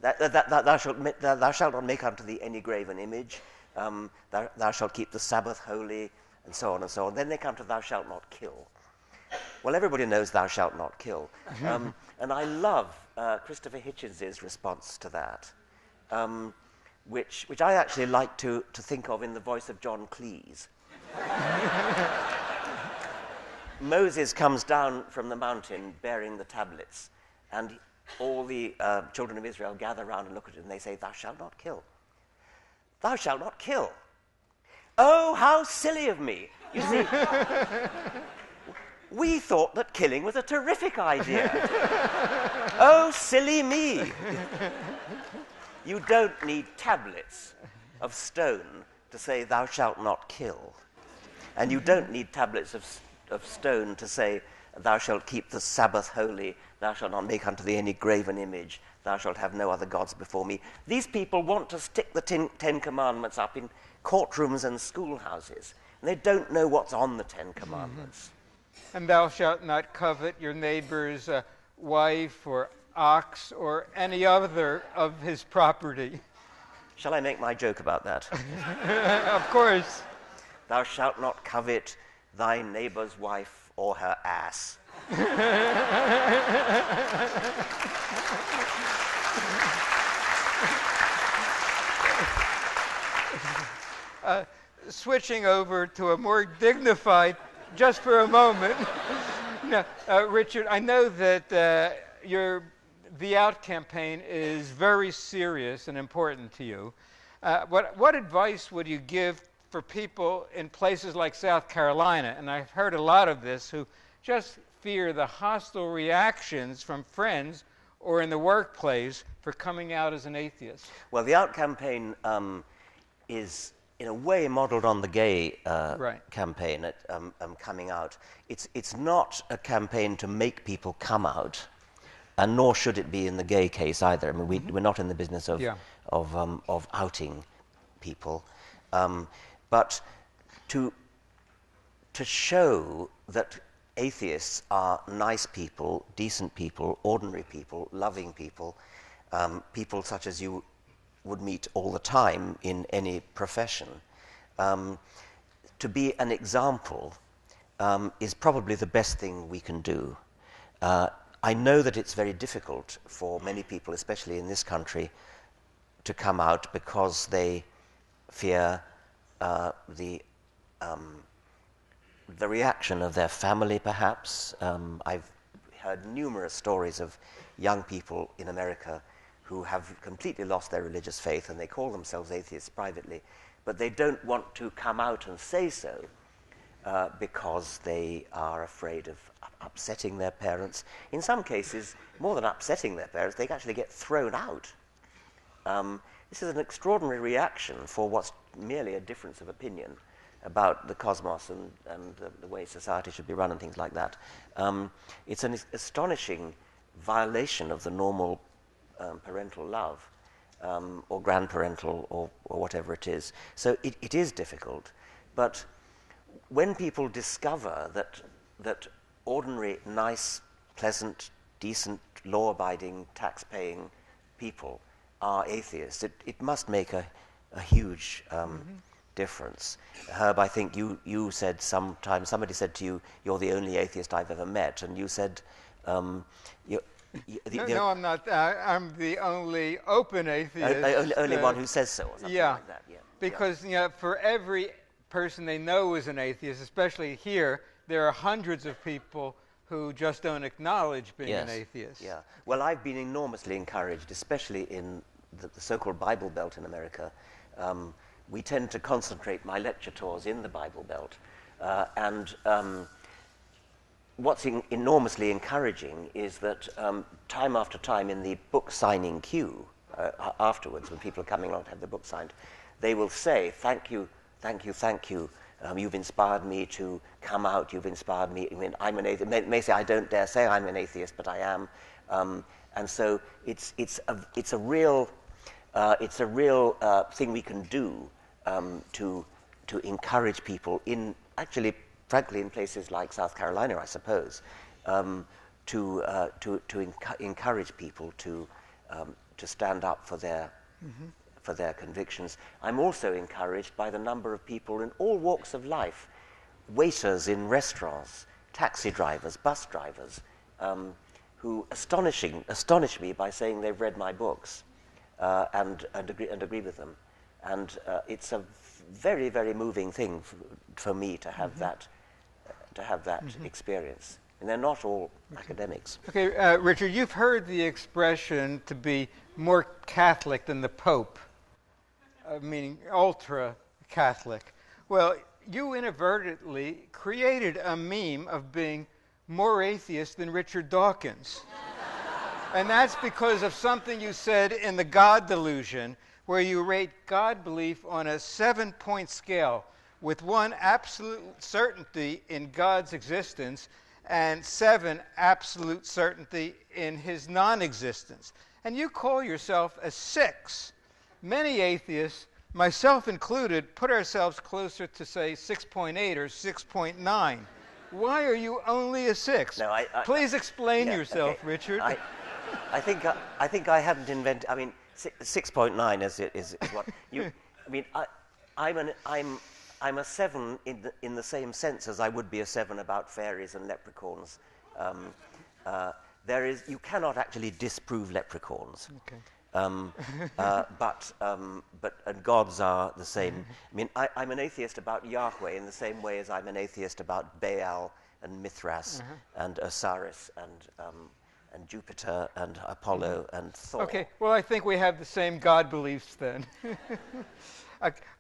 Thou shalt not make unto thee any graven image. Thou shalt keep the Sabbath holy, and so on and so on. Then they come to thou shalt not kill. Well, everybody knows thou shalt not kill. And I love Christopher Hitchens' response to that, which I actually like to think of in the voice of John Cleese. Moses comes down from the mountain bearing the tablets, and all the children of Israel gather around and look at it, and they say, thou shalt not kill. Thou shalt not kill. Oh, how silly of me. You see, we thought that killing was a terrific idea. Oh, silly me. You don't need tablets of stone to say, thou shalt not kill. And you don't need tablets of stone to say, thou shalt keep the Sabbath holy, thou shalt not make unto thee any graven image, thou shalt have no other gods before me. These people want to stick the Ten Commandments up in courtrooms and schoolhouses, and they don't know what's on the Ten Commandments. And thou shalt not covet your neighbor's wife or ox or any other of his property. Shall I make my joke about that? Of course. Thou shalt not covet thy neighbor's wife or her ass. Switching over to a more dignified, just for a moment. Richard, I know that the Out campaign is very serious and important to you. What advice would you give for people in places like South Carolina, and I've heard a lot of this, who just fear the hostile reactions from friends or in the workplace for coming out as an atheist? Well, the Out campaign is in a way modeled on the gay campaign at coming out. It's not a campaign to make people come out, and nor should it be in the gay case either. I mean, we're not in the business of outing people, but to show that atheists are nice people, decent people, ordinary people, loving people, people such as you would meet all the time in any profession. To be an example is probably the best thing we can do. I know that it's very difficult for many people, especially in this country, to come out because they fear the reaction of their family, perhaps. I've heard numerous stories of young people in America who have completely lost their religious faith, and they call themselves atheists privately, but they don't want to come out and say so because they are afraid of upsetting their parents. In some cases, more than upsetting their parents, they actually get thrown out. This is an extraordinary reaction for what's merely a difference of opinion about the cosmos and the way society should be run and things like that. It's an astonishing violation of the normal parental love or grandparental or whatever it is. So it is difficult. But when people discover that ordinary, nice, pleasant, decent, law-abiding, tax-paying people are atheists, it must make a huge difference. Herb, I think you said sometime, somebody said to you, "You're the only atheist I've ever met," and you said, No, I'm not. I'm the only open atheist. Only one who says so, or something like that. Yeah. Because for every person they know is an atheist, especially here, there are hundreds of people who just don't acknowledge being an atheist. Yeah. Well, I've been enormously encouraged, especially in the so-called Bible Belt in America. We tend to concentrate my lecture tours in the Bible Belt, and what's enormously encouraging is that time after time in the book signing queue afterwards, when people are coming along to have the book signed, they will say, "Thank you, thank you, thank you. You've inspired me to come out. You've inspired me. I mean, I'm an atheist." They may say, "I don't dare say I'm an atheist, but I am." And so it's a real thing we can do to encourage people in actually, frankly, in places like South Carolina, I suppose, to encourage people to stand up for their convictions. I'm also encouraged by the number of people in all walks of life, waiters in restaurants, taxi drivers, bus drivers, who astonish me by saying they've read my books and agree with them. And it's a very, very moving thing for me to have that experience. And they're not all academics. Okay, Richard, you've heard the expression to be more Catholic than the Pope, meaning ultra-Catholic. Well, you inadvertently created a meme of being more atheist than Richard Dawkins. And that's because of something you said in The God Delusion, where you rate God belief on a 7-point scale, with 1 absolute certainty in God's existence and 7 absolute certainty in his non-existence. And you call yourself a 6. Many atheists, myself included, put ourselves closer to, say, 6.8 or 6.9. Why are you only a 6? No, Please explain yourself, okay. Richard. I think I haven't invented. I mean, 6.9 is what you. I mean, I'm a 7 in the same sense as I would be a 7 about fairies and leprechauns. You cannot actually disprove leprechauns. Okay. But gods are the same. I mean, I'm an atheist about Yahweh in the same way as I'm an atheist about Baal and Mithras and Osiris and Jupiter and Apollo and Thor. Okay, well, I think we have the same God beliefs then.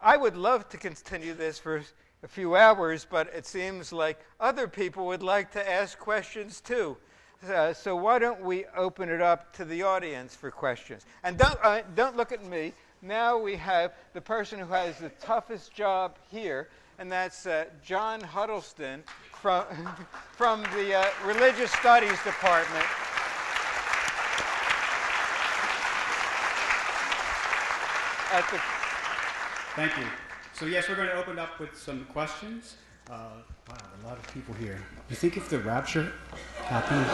I would love to continue this for a few hours, but it seems like other people would like to ask questions too. So why don't we open it up to the audience for questions? And don't look at me. Now we have the person who has the toughest job here, and that's John Huddleston from the Religious Studies Department. Thank you. So yes, we're going to open up with some questions. Wow, a lot of people here. You think if the rapture happened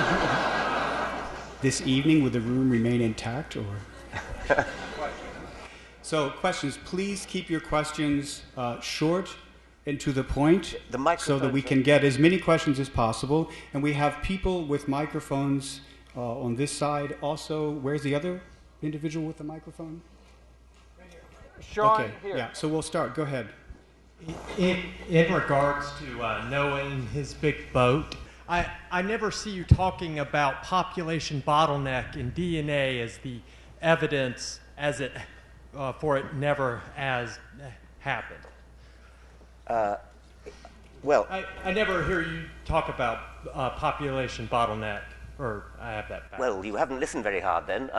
this evening, would the room remain intact, or? So questions, please keep your questions short and to the point, so that we can get as many questions as possible. And we have people with microphones on this side also. Where's the other individual with the microphone? Sean, okay, here. Yeah, so we'll start. Go ahead. In regards to Noah and his big boat, I never see you talking about population bottleneck in DNA as the evidence for it never has happened. Well, I never hear you talk about population bottleneck, or I have that back. Well, you haven't listened very hard then.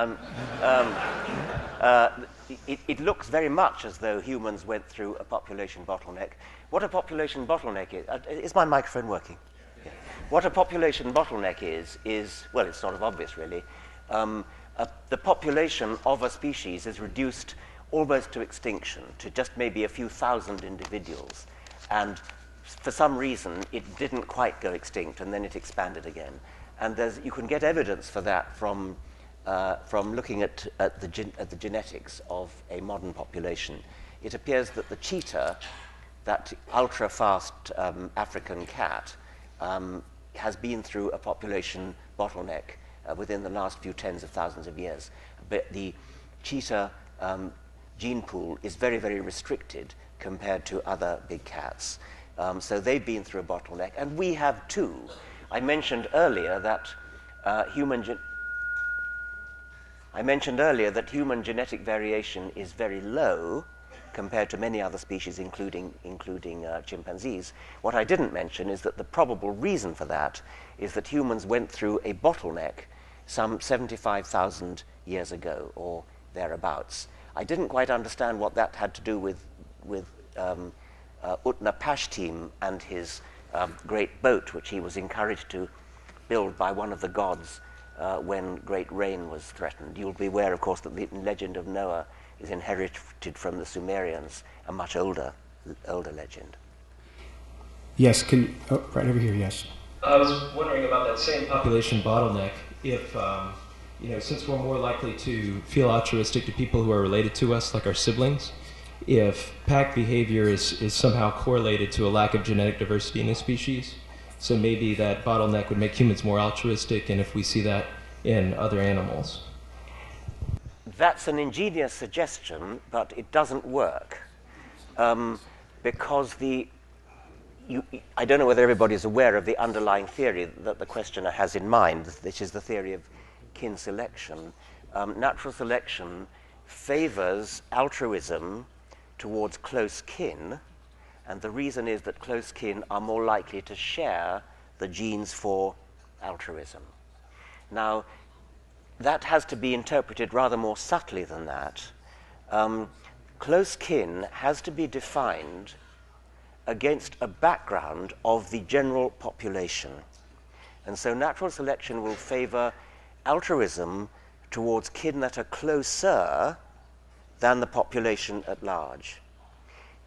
It looks very much as though humans went through a population bottleneck. What a population bottleneck is my microphone working? Yeah. What a population bottleneck is, well, it's sort of obvious really. The population of a species is reduced almost to extinction, to just maybe a few thousand individuals. And for some reason, it didn't quite go extinct, and then it expanded again. And you can get evidence for that from looking at the genetics of a modern population. It appears that the cheetah, that ultra-fast African cat, has been through a population bottleneck within the last few tens of thousands of years. But the cheetah gene pool is very, very restricted compared to other big cats. So they've been through a bottleneck, and we have too. I mentioned earlier that human genetic variation is very low compared to many other species, including chimpanzees. What I didn't mention is that the probable reason for that is that humans went through a bottleneck some 75,000 years ago, or thereabouts. I didn't quite understand what that had to do with Utnapishtim and his great boat, which he was encouraged to build by one of the gods when great rain was threatened. You'll be aware, of course, that the legend of Noah is inherited from the Sumerians, a much older legend. Yes, right over here, yes. I was wondering about that same population bottleneck. If, since we're more likely to feel altruistic to people who are related to us, like our siblings, if pack behavior is somehow correlated to a lack of genetic diversity in a species, so maybe that bottleneck would make humans more altruistic, and if we see that in other animals. That's an ingenious suggestion, but it doesn't work because I don't know whether everybody is aware of the underlying theory that the questioner has in mind, which is the theory of kin selection. Natural selection favors altruism towards close kin, and the reason is that close kin are more likely to share the genes for altruism. Now, that has to be interpreted rather more subtly than that. Close kin has to be defined against a background of the general population. And so natural selection will favor altruism towards kin that are closer than the population at large.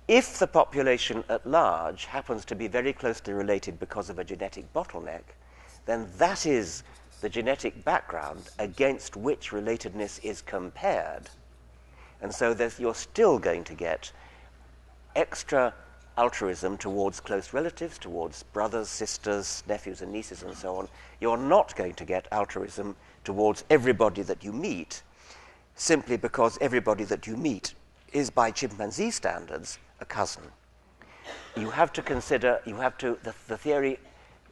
If the population at large happens to be very closely related because of a genetic bottleneck, then that is the genetic background against which relatedness is compared. And so you're still going to get extra altruism towards close relatives, towards brothers, sisters, nephews and nieces and so on. You're not going to get altruism towards everybody that you meet, simply because everybody that you meet is, by chimpanzee standards, a cousin. You have to consider, the theory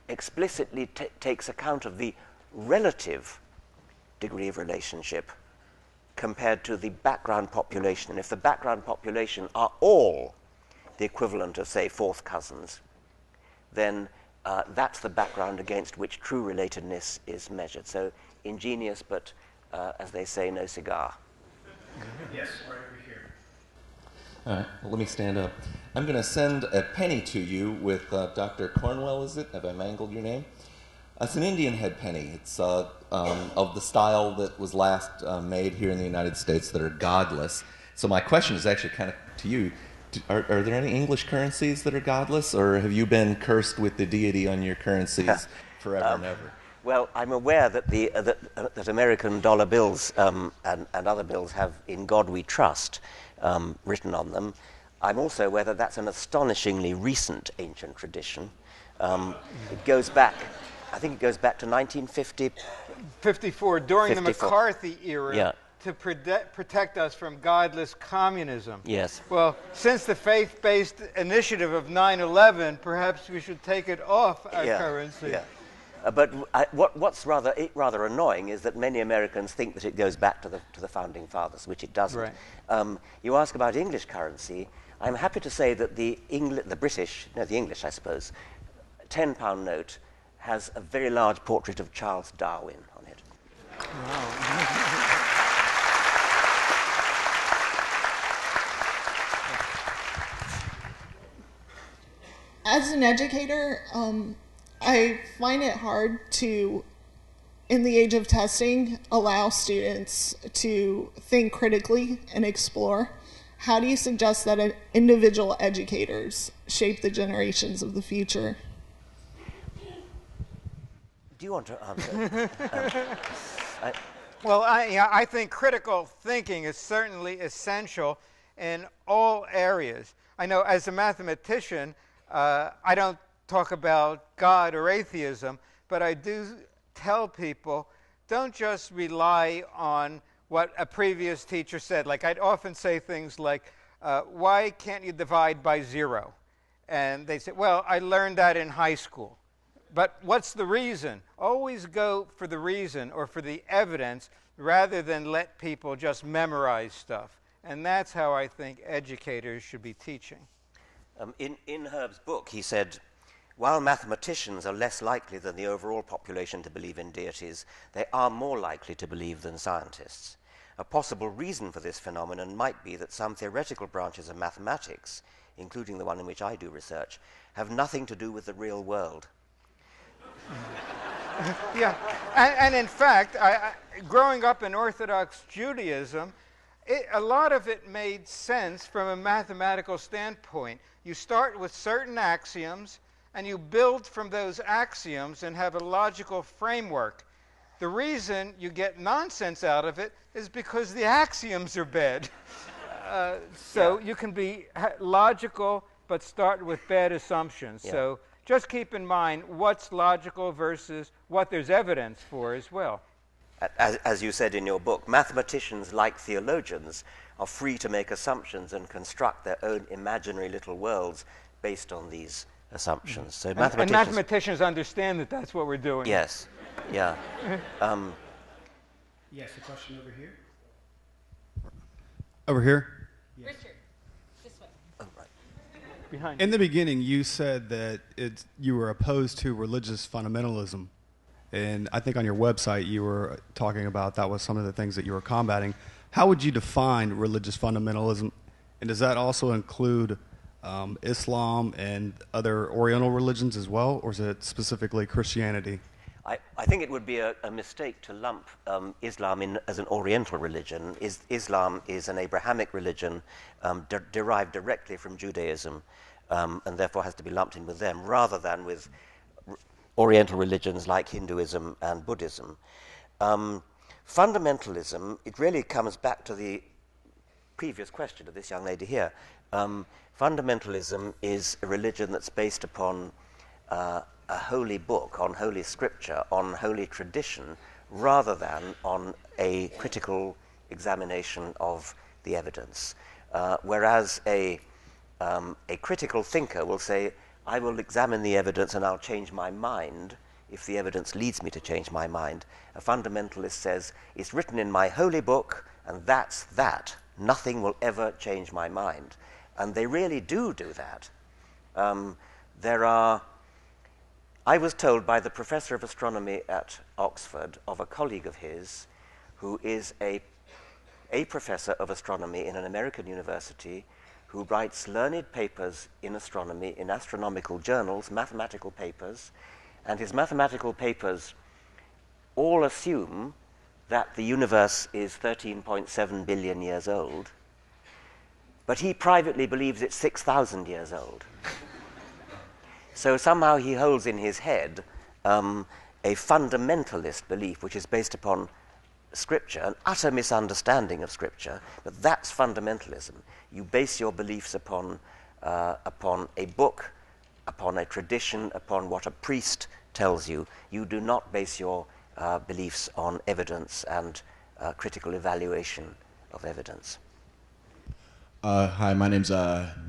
explicitly takes account of the relative degree of relationship compared to the background population. And if the background population are all the equivalent of, say, fourth cousins, then that's the background against which true relatedness is measured. So ingenious, but as they say, no cigar. Yes, right over here. All right, well, let me stand up. I'm going to send a penny to you with Dr. Cornwell, is it? Have I mangled your name? It's an Indian head penny. It's of the style that was last made here in the United States that are godless. So my question is actually kind of to you. Are there any English currencies that are godless, or have you been cursed with the deity on your currencies forever and ever? Well, I'm aware that that American dollar bills and other bills have "In God We Trust" written on them. I'm also aware that that's an astonishingly recent ancient tradition. It goes back, I think it goes back to 1950. 54, during 54. the McCarthy era. Yeah. To protect us from godless communism. Yes. Well, since the faith-based initiative of 9/11, perhaps we should take it off our currency. Yeah. But what's rather annoying is that many Americans think that it goes back to the founding fathers, which it doesn't. Right. You ask about English currency. I'm happy to say that the English, I suppose, £10 note has a very large portrait of Charles Darwin on it. Wow. As an educator, I find it hard to, in the age of testing, allow students to think critically and explore. How do you suggest that individual educators shape the generations of the future? Do you want to answer? Well, I think critical thinking is certainly essential in all areas. I know as a mathematician, I don't talk about God or atheism, but I do tell people, don't just rely on what a previous teacher said. Like, I'd often say things like, why can't you divide by 0? And they say, well, I learned that in high school. But what's the reason? Always go for the reason or for the evidence rather than let people just memorize stuff. And that's how I think educators should be teaching. In Herb's book, he said, while mathematicians are less likely than the overall population to believe in deities, they are more likely to believe than scientists. A possible reason for this phenomenon might be that some theoretical branches of mathematics, including the one in which I do research, have nothing to do with the real world. Yeah, and in fact, growing up in Orthodox Judaism, a lot of it made sense from a mathematical standpoint. You start with certain axioms, and you build from those axioms and have a logical framework. The reason you get nonsense out of it is because the axioms are bad. You can be logical, but start with bad assumptions. Yeah. So just keep in mind what's logical versus what there's evidence for as well. As you said in your book, mathematicians, like theologians, are free to make assumptions and construct their own imaginary little worlds based on these assumptions. So mathematicians understand that that's what we're doing. Yes. Yeah. Yes, a question over here. Over here? Yes. Richard, this way. Oh, right. Behind. In the beginning, you said that you were opposed to religious fundamentalism. And I think on your website you were talking about that was some of the things that you were combating. How would you define religious fundamentalism? And does that also include Islam and other Oriental religions as well, or is it specifically Christianity? I think it would be a mistake to lump Islam in as an Oriental religion. Islam is an Abrahamic religion derived directly from Judaism, and therefore has to be lumped in with them, rather than with Oriental religions like Hinduism and Buddhism. Fundamentalism, it really comes back to the previous question of this young lady here. Fundamentalism is a religion that's based upon a holy book, on holy scripture, on holy tradition, rather than on a critical examination of the evidence. Whereas a critical thinker will say, I will examine the evidence and I'll change my mind if the evidence leads me to change my mind. A fundamentalist says, it's written in my holy book, and that's that. Nothing will ever change my mind. And they really do that. I was told by the professor of astronomy at Oxford of a colleague of his who is a professor of astronomy in an American university who writes learned papers in astronomy in astronomical journals, mathematical papers, and his mathematical papers all assume that the universe is 13.7 billion years old, but he privately believes it's 6,000 years old. So somehow he holds in his head a fundamentalist belief which is based upon Scripture, an utter misunderstanding of Scripture, but that's fundamentalism. You base your beliefs upon a book, upon a tradition, upon what a priest tells you. You do not base your beliefs on evidence and critical evaluation of evidence. Hi, my name's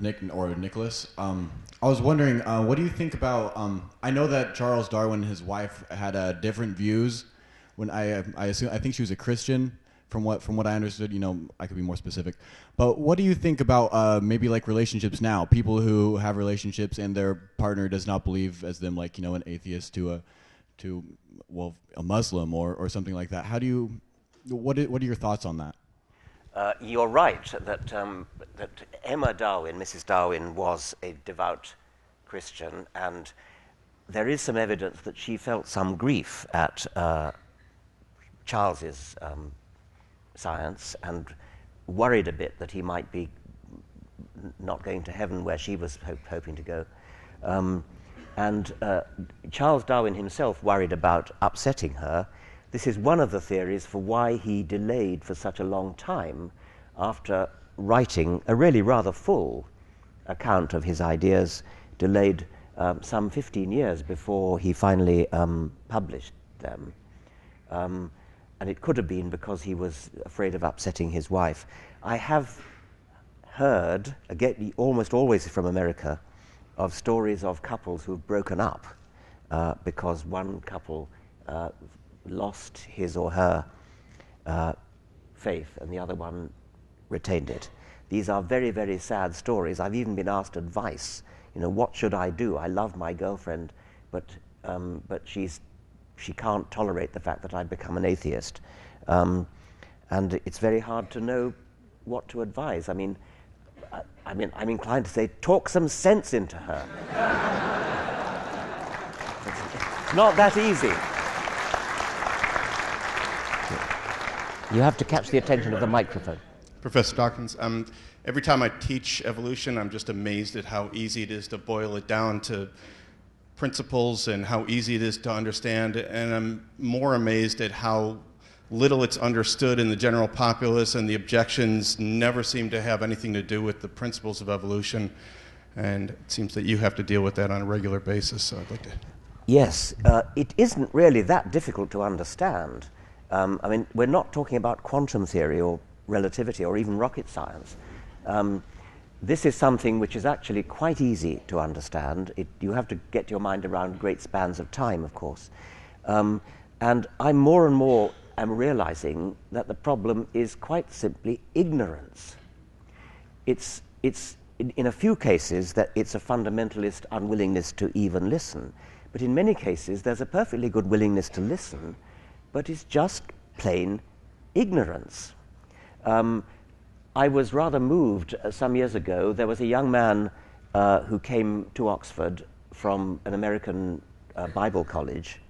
Nicholas. I was wondering, what do you think about? I know that Charles Darwin and his wife had different views. When I think she was a Christian. From what I understood, I could be more specific. But what do you think about maybe like relationships now? People who have relationships and their partner does not believe as them, like an atheist to a Muslim or something like that. What are your thoughts on that? You're right that Emma Darwin, Mrs. Darwin, was a devout Christian, and there is some evidence that she felt some grief at Charles's science and worried a bit that he might be not going to heaven where she was hoping to go. And Charles Darwin himself worried about upsetting her. This is one of the theories for why he delayed for such a long time after writing a really rather full account of his ideas, delayed some 15 years before he finally published them. And it could have been because he was afraid of upsetting his wife. I have heard, again, almost always from America, of stories of couples who've broken up because one couple lost his or her faith and the other one retained it. These are very, very sad stories. I've even been asked advice. What should I do? I love my girlfriend, but she can't tolerate the fact that I've become an atheist. And it's very hard to know what to advise. I'm inclined to say, talk some sense into her. It's not that easy. You have to catch the attention of the microphone. Professor Dawkins, every time I teach evolution, I'm just amazed at how easy it is to boil it down to principles and how easy it is to understand, and I'm more amazed at how little it's understood in the general populace, and the objections never seem to have anything to do with the principles of evolution, and it seems that you have to deal with that on a regular basis, so I'd like to... Yes, it isn't really that difficult to understand. We're not talking about quantum theory or relativity or even rocket science. This is something which is actually quite easy to understand. You have to get your mind around great spans of time, of course. And I more and more am realizing that the problem is quite simply ignorance. It's in a few cases that it's a fundamentalist unwillingness to even listen. But in many cases, there's a perfectly good willingness to listen, but it's just plain ignorance. I was rather moved some years ago. There was a young man who came to Oxford from an American Bible college,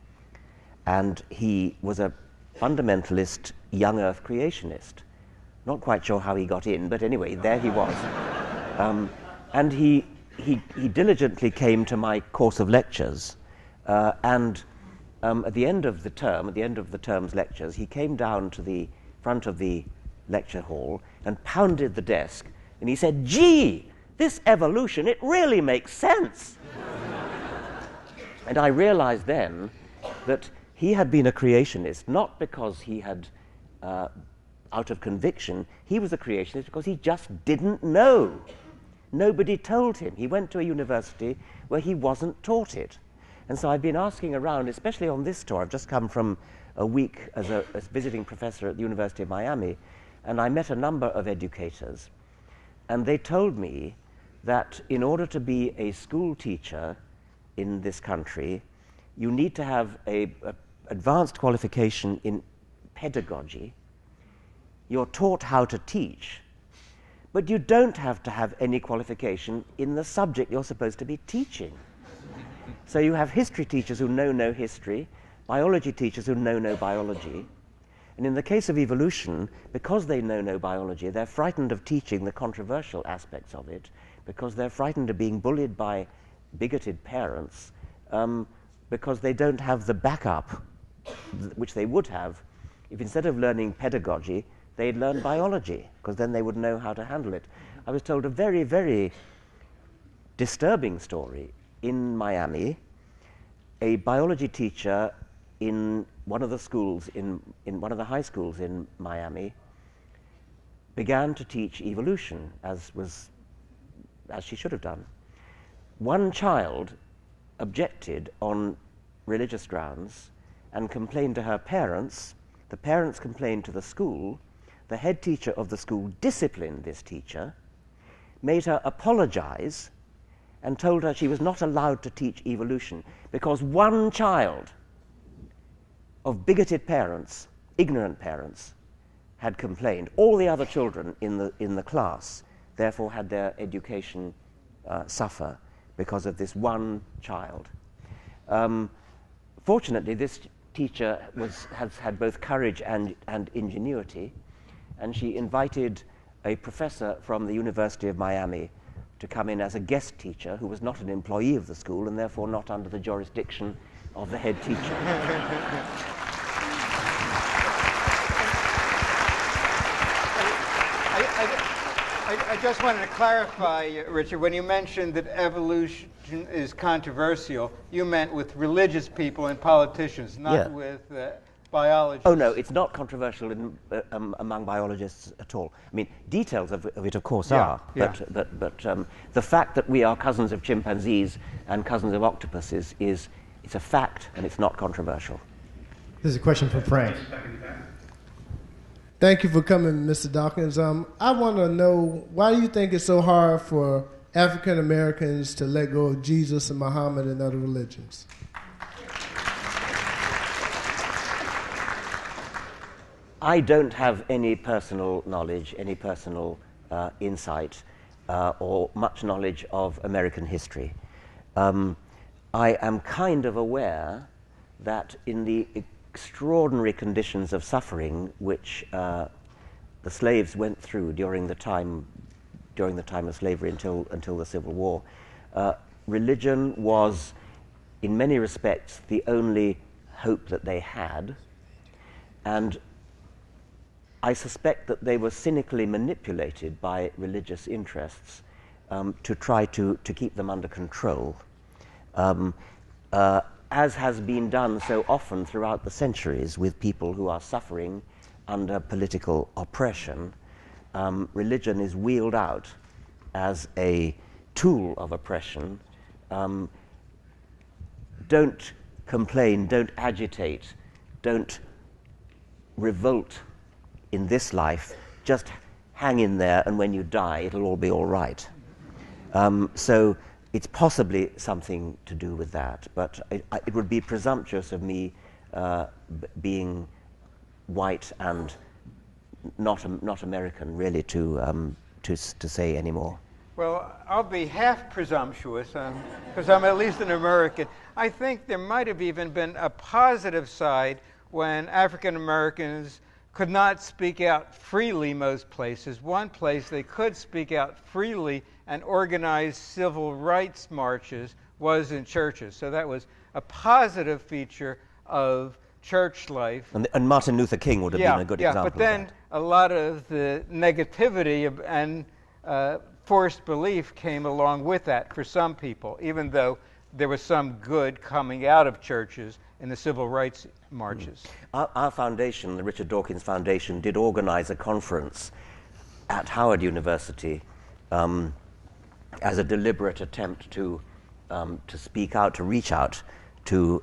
and he was a fundamentalist, young earth creationist. Not quite sure how he got in, but anyway, there he was. And he diligently came to my course of lectures, and at the end of the term's lectures, he came down to the front of the lecture hall and pounded the desk, and he said, "Gee, this evolution, it really makes sense." And I realized then that he had been a creationist, not because he had, out of conviction, he was a creationist because he just didn't know. Nobody told him. He went to a university where he wasn't taught it. And so I've been asking around, especially on this tour. I've just come from a week as a visiting professor at the University of Miami. and I met a number of educators, and they told me that in order to be a school teacher in this country, you need to have a advanced qualification in pedagogy. You're taught how to teach, but you don't have to have any qualification in the subject you're supposed to be teaching. So you have history teachers who know no history, biology teachers who know no biology, and in the case of evolution, because they know no biology, they're frightened of teaching the controversial aspects of it, because they're frightened of being bullied by bigoted parents, because they don't have the backup which they would have if instead of learning pedagogy, they'd learn biology, because then they would know how to handle it. I was told a very, very disturbing story in Miami. A biology teacher in one of the schools, in one of the high schools in Miami, began to teach evolution, as she should have done. One child objected on religious grounds and complained to her parents. The parents complained to the school. The head teacher of the school disciplined this teacher, made her apologize, and told her she was not allowed to teach evolution because one child of bigoted parents, ignorant parents, had complained. All the other children in the class therefore had their education suffer because of this one child. Fortunately, this teacher has had both courage and ingenuity, and she invited a professor from the University of Miami to come in as a guest teacher who was not an employee of the school and therefore not under the jurisdiction of the head teacher. I just wanted to clarify, Richard, when you mentioned that evolution is controversial, you meant with religious people and politicians, not with biologists. Oh, no, it's not controversial among biologists at all. I mean, details of it, of course, are, but the fact that we are cousins of chimpanzees and cousins of octopuses it's a fact, and it's not controversial. This is a question from Frank. Thank you for coming, Mr. Dawkins. I want to know, why do you think it's so hard for African Americans to let go of Jesus and Muhammad and other religions? I don't have any personal knowledge, any personal insight, or much knowledge of American history. I am kind of aware that in the extraordinary conditions of suffering which the slaves went through during the time of slavery until the Civil War, religion was, in many respects, the only hope that they had, and I suspect that they were cynically manipulated by religious interests to try to keep them under control. As has been done so often throughout the centuries with people who are suffering under political oppression, religion is wheeled out as a tool of oppression. Don't complain, don't agitate, don't revolt in this life, just hang in there, and when you die, it'll all be all right. So it's possibly something to do with that, but it would be presumptuous of me, being white and not American, really, to say any more. Well, I'll be half presumptuous, because I'm at least an American. I think there might have even been a positive side when African Americans could not speak out freely most places. One place they could speak out freely and organize civil rights marches was in churches. So that was a positive feature of church life. And Martin Luther King would have been a good example but then of that. A lot of the negativity and forced belief came along with that for some people, even though there was some good coming out of churches in the civil rights marches. Our foundation, the Richard Dawkins Foundation, did organize a conference at Howard University as a deliberate attempt to speak out, to reach out to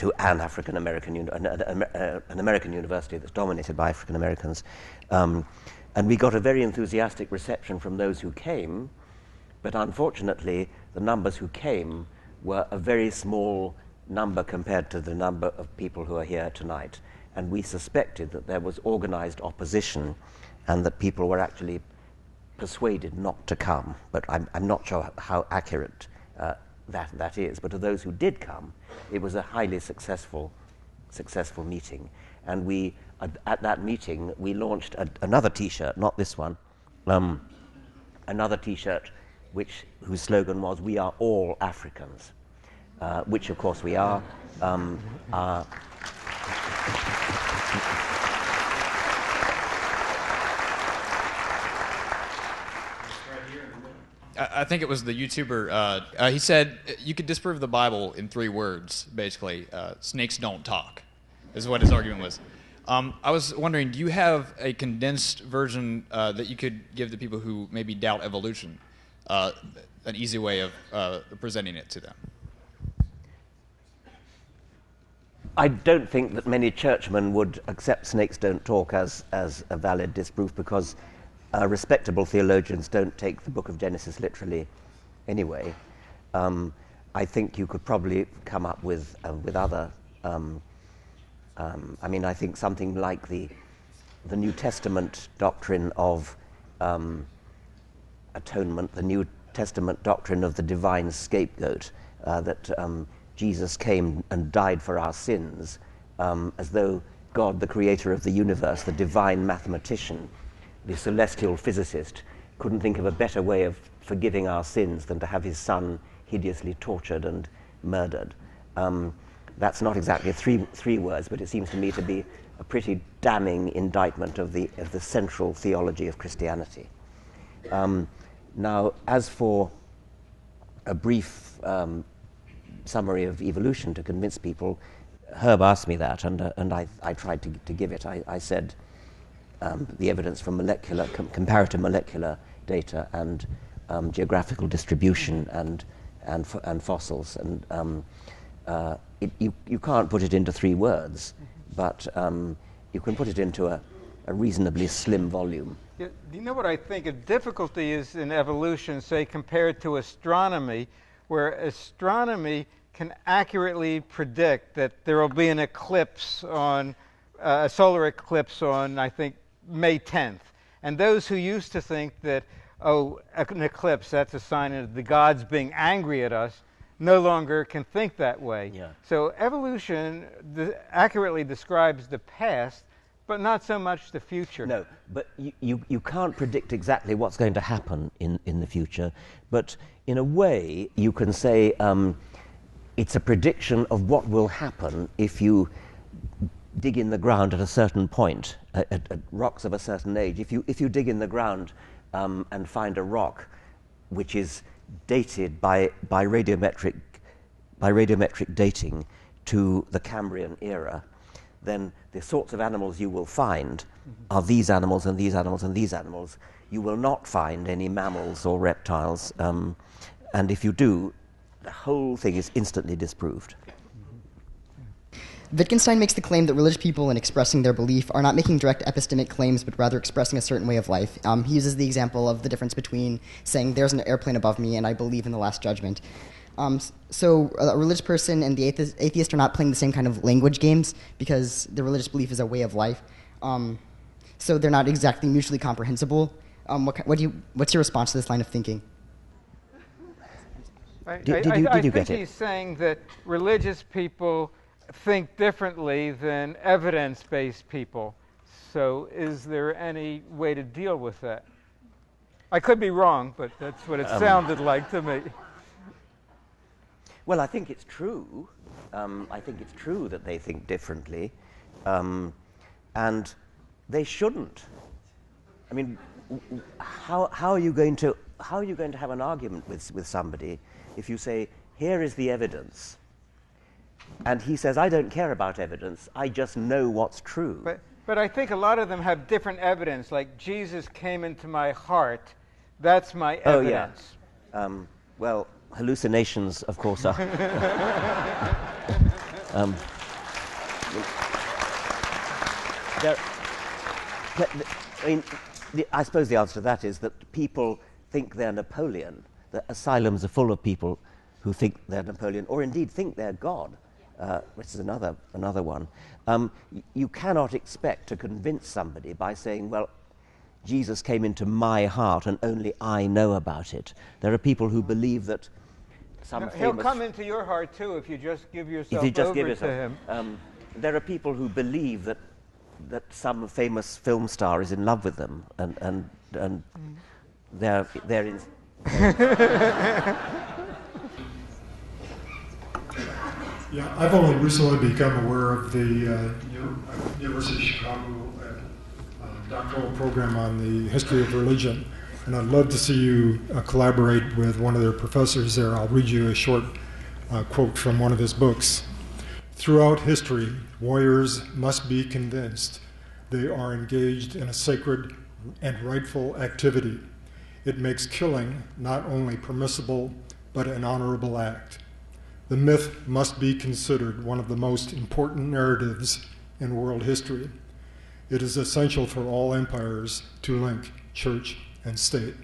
to an African American, an American university that's dominated by African Americans. And we got a very enthusiastic reception from those who came, but unfortunately, the numbers who came were a very small number compared to the number of people who are here tonight. And we suspected that there was organized opposition and that people were actually persuaded not to come. But I'm not sure how accurate that is. But of those who did come, it was a highly successful meeting. And we, at that meeting, we launched another T-shirt, not this one, another T-shirt whose slogan was, "We are all Africans," which of course we are. I think it was the YouTuber. He said you could disprove the Bible in 3 words, basically. Snakes don't talk, is what his argument was. I was wondering, do you have a condensed version that you could give to people who maybe doubt evolution? An easy way of presenting it to them. I don't think that many churchmen would accept snakes don't talk as a valid disproof, because respectable theologians don't take the book of Genesis literally anyway. I think you could probably come up with other... I think something like the New Testament doctrine of atonement, the New Testament doctrine of the divine scapegoat, that Jesus came and died for our sins, as though God, the creator of the universe, the divine mathematician, the celestial physicist, couldn't think of a better way of forgiving our sins than to have his son hideously tortured and murdered. That's not exactly three words, but it seems to me to be a pretty damning indictment of the central theology of Christianity. Now, as for a brief summary of evolution to convince people, Herb asked me that, and I tried to give it. I said the evidence from comparative molecular data and geographical distribution and fossils, and you can't put it into 3 words, but you can put it into a reasonably slim volume. Yeah, do you know what I think a difficulty is in evolution, say, compared to astronomy, where astronomy can accurately predict that there will be an eclipse on, a solar eclipse on, I think, May 10th. And those who used to think that, oh, an eclipse, that's a sign of the gods being angry at us, no longer can think that way. Yeah. So evolution accurately describes the past, but not so much the future. No, but you can't predict exactly what's going to happen in the future, but in a way you can say it's a prediction of what will happen if you dig in the ground at a certain point, at rocks of a certain age. If you dig in the ground and find a rock which is dated by radiometric dating to the Cambrian era, then the sorts of animals you will find are these animals and these animals and these animals. You will not find any mammals or reptiles, and if you do, the whole thing is instantly disproved. Wittgenstein makes the claim that religious people, in expressing their belief, are not making direct epistemic claims, but rather expressing a certain way of life. He uses the example of the difference between saying, there's an airplane above me and I believe in the Last Judgment. So a religious person and the atheist are not playing the same kind of language games, because the religious belief is a way of life. So they're not exactly mutually comprehensible. What's your response to this line of thinking? Did you I get think it? he's saying that religious people think differently than evidence-based people. So is there any way to deal with that? I could be wrong, but that's what it sounded like to me. Well, I think it's true. I think it's true that they think differently, and they shouldn't. I mean, how are you going to have an argument with somebody if you say, here is the evidence, and he says, I don't care about evidence, I just know what's true. But I think a lot of them have different evidence, like Jesus came into my heart, that's my evidence. Oh, yeah. Well, hallucinations, of course, are... I suppose the answer to that is that people think they're Napoleon. The asylums are full of people who think they're Napoleon, or indeed think they're God, which is another one. You cannot expect to convince somebody by saying, well, Jesus came into my heart and only I know about it. There are people who believe that he'll come into your heart too if you just give yourself to him. There are people who believe that some famous film star is in love with them, and they're in. Yeah, I've only recently become aware of the University of Chicago doctoral program on the history of religion, and I'd love to see you collaborate with one of their professors there. I'll read you a short quote from one of his books. Throughout history, warriors must be convinced they are engaged in a sacred and rightful activity. It makes killing not only permissible, but an honorable act. The myth must be considered one of the most important narratives in world history. It is essential for all empires to link church and state.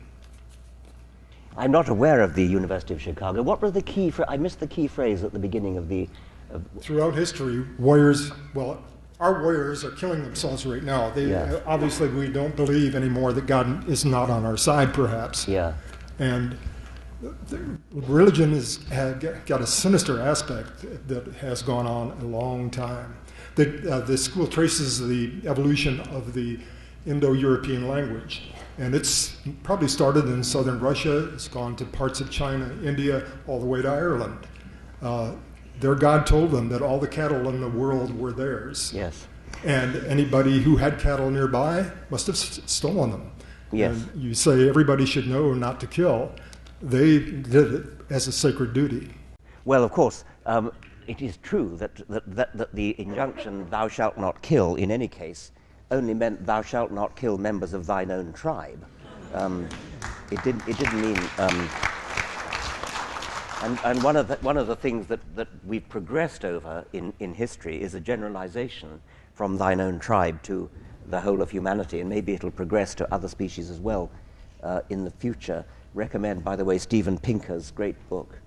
I'm not aware of the University of Chicago. What was the key I missed the key phrase at the beginning of the... Throughout history, warriors, our warriors are killing themselves right now. Obviously, we don't believe anymore that God is not on our side, perhaps. Yeah. And religion has got a sinister aspect that has gone on a long time. The school traces the evolution of the Indo-European language, and it's probably started in southern Russia. It's gone to parts of China, India, all the way to Ireland. Their God told them that all the cattle in the world were theirs. Yes. And anybody who had cattle nearby must have stolen them. Yes. And you say everybody should know not to kill. They did it as a sacred duty. Well, of course, it is true that the injunction, thou shalt not kill, in any case, only meant thou shalt not kill members of thine own tribe. It didn't mean... And one of the things that we've progressed over in history is a generalization from thine own tribe to the whole of humanity, and maybe it'll progress to other species as well in the future. Recommend, by the way, Steven Pinker's great book,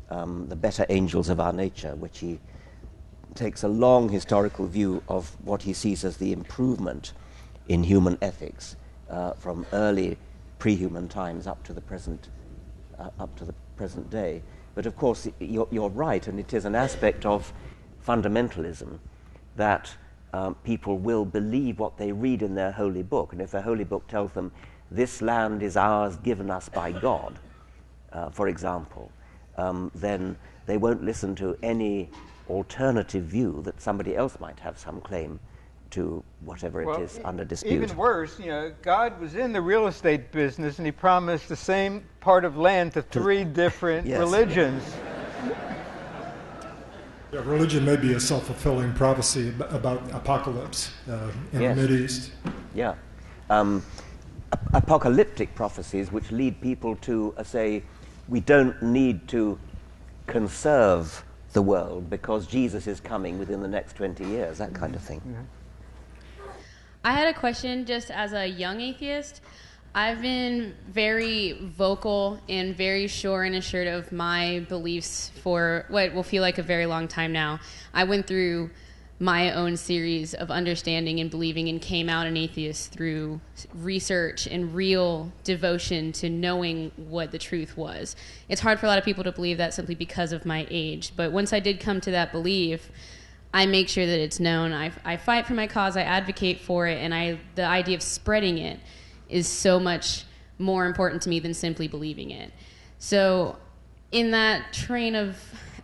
The Better Angels of Our Nature, which he takes a long historical view of what he sees as the improvement in human ethics from early pre-human times up to the present day. But of course, you're right, and it is an aspect of fundamentalism that people will believe what they read in their holy book. And if their holy book tells them, this land is ours, given us by God, for example, then they won't listen to any alternative view that somebody else might have some claim to, whatever it is under dispute. Even worse, God was in the real estate business, and he promised the same part of land to three different religions. Yeah, religion may be a self-fulfilling prophecy about apocalypse in the Mideast. Yeah. Apocalyptic prophecies which lead people to say, we don't need to conserve the world because Jesus is coming within the next 20 years, that kind of thing. Mm-hmm. I had a question just as a young atheist. I've been very vocal and very sure and assured of my beliefs for what will feel like a very long time now. I went through my own series of understanding and believing and came out an atheist through research and real devotion to knowing what the truth was. It's hard for a lot of people to believe that simply because of my age, but once I did come to that belief, I make sure that it's known. I fight for my cause, I advocate for it, and the idea of spreading it is so much more important to me than simply believing it. So in that train of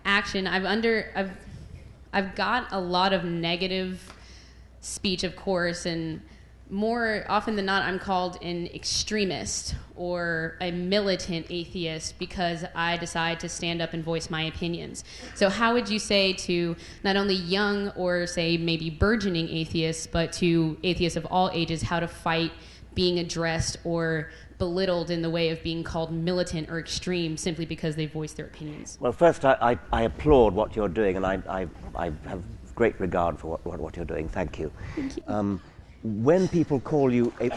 action, I've got a lot of negative speech, of course, and more often than not, I'm called an extremist or a militant atheist because I decide to stand up and voice my opinions. So how would you say to not only young or say maybe burgeoning atheists, but to atheists of all ages, how to fight being addressed or belittled in the way of being called militant or extreme simply because they voice their opinions? Well, first, I applaud what you're doing, and I have great regard for what you're doing. Thank you. Thank you. When people call you a...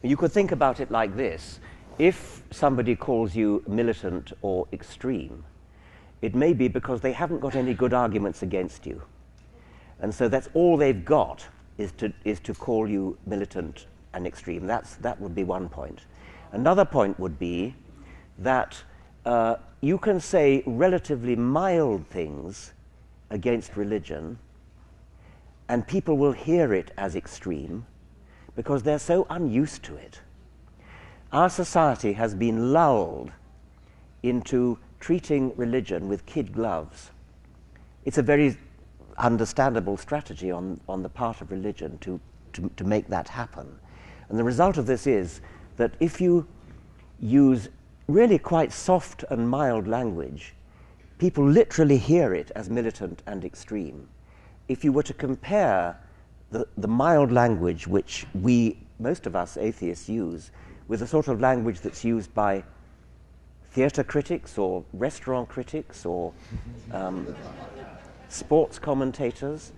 you could think about it like this. If somebody calls you militant or extreme, it may be because they haven't got any good arguments against you. And so that's all they've got is to call you militant and extreme. That would be one point. Another point would be that you can say relatively mild things against religion, and people will hear it as extreme because they're so unused to it. Our society has been lulled into treating religion with kid gloves. It's a very understandable strategy on the part of religion to make that happen. And the result of this is that if you use really quite soft and mild language, people literally hear it as militant and extreme. If you were to compare the mild language which most of us atheists use, with the sort of language that's used by theatre critics or restaurant critics or sports commentators,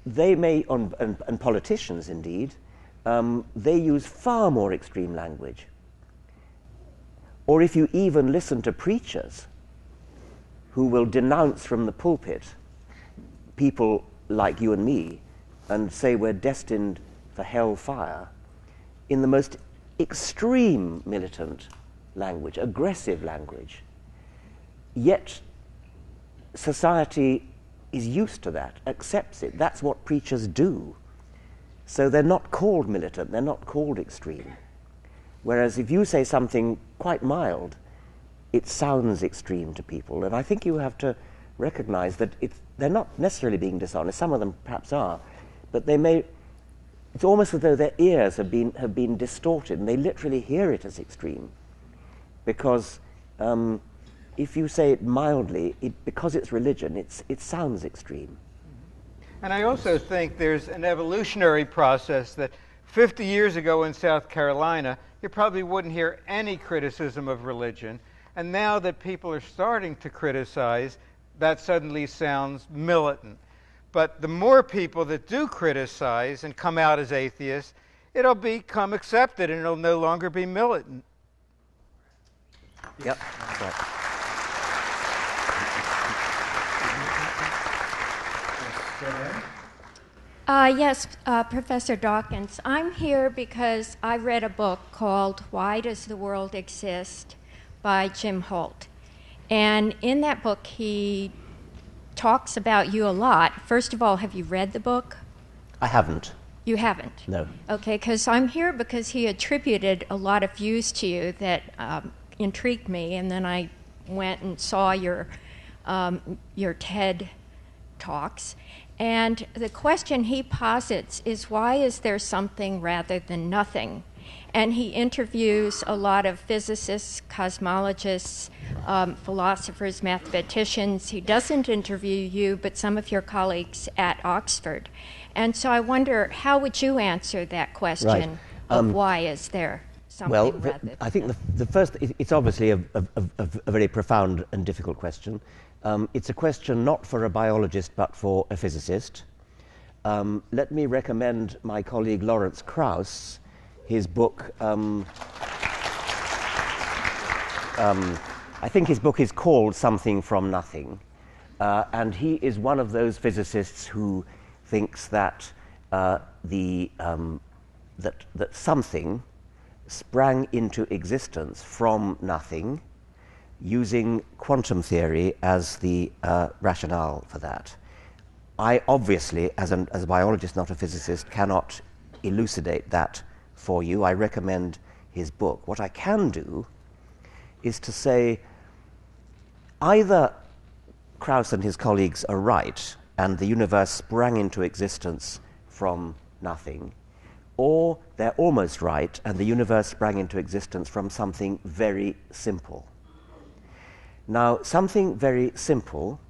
they may, and politicians indeed, they use far more extreme language. Or if you even listen to preachers who will denounce from the pulpit people like you and me and say we're destined for hellfire in the most extreme militant language, aggressive language, yet society is used to that, accepts it. That's what preachers do. So they're not called militant, they're not called extreme. Whereas if you say something quite mild, it sounds extreme to people. And I think you have to recognize that they're not necessarily being dishonest. Some of them perhaps are, but it's almost as though their ears have been distorted, and they literally hear it as extreme. Because if you say it mildly, because it's religion, it sounds extreme. And I also think there's an evolutionary process that 50 years ago in South Carolina, you probably wouldn't hear any criticism of religion. And now that people are starting to criticize, that suddenly sounds militant. But the more people that do criticize and come out as atheists, it'll become accepted and it'll no longer be militant. Yep. Yes, Professor Dawkins. I'm here because I read a book called Why Does the World Exist by Jim Holt. And in that book, he talks about you a lot. First of all, have you read the book? I haven't. You haven't? No. Okay, because I'm here because he attributed a lot of views to you that intrigued me, and then I went and saw your TED Talks. And the question he posits is, why is there something rather than nothing? And he interviews a lot of physicists, cosmologists, philosophers, mathematicians. He doesn't interview you, but some of your colleagues at Oxford. And so I wonder, how would you answer that question of why is there something rather than nothing? I think the first, it's obviously a very profound and difficult question. It's a question not for a biologist, but for a physicist. Let me recommend my colleague Lawrence Krauss, his book, I think his book is called Something from Nothing. And he is one of those physicists who thinks that that something sprang into existence from nothing, using quantum theory as the rationale for that. I obviously, as a biologist, not a physicist, cannot elucidate that for you. I recommend his book. What I can do is to say either Krauss and his colleagues are right and the universe sprang into existence from nothing, or they're almost right and the universe sprang into existence from something very simple. Now, something very simple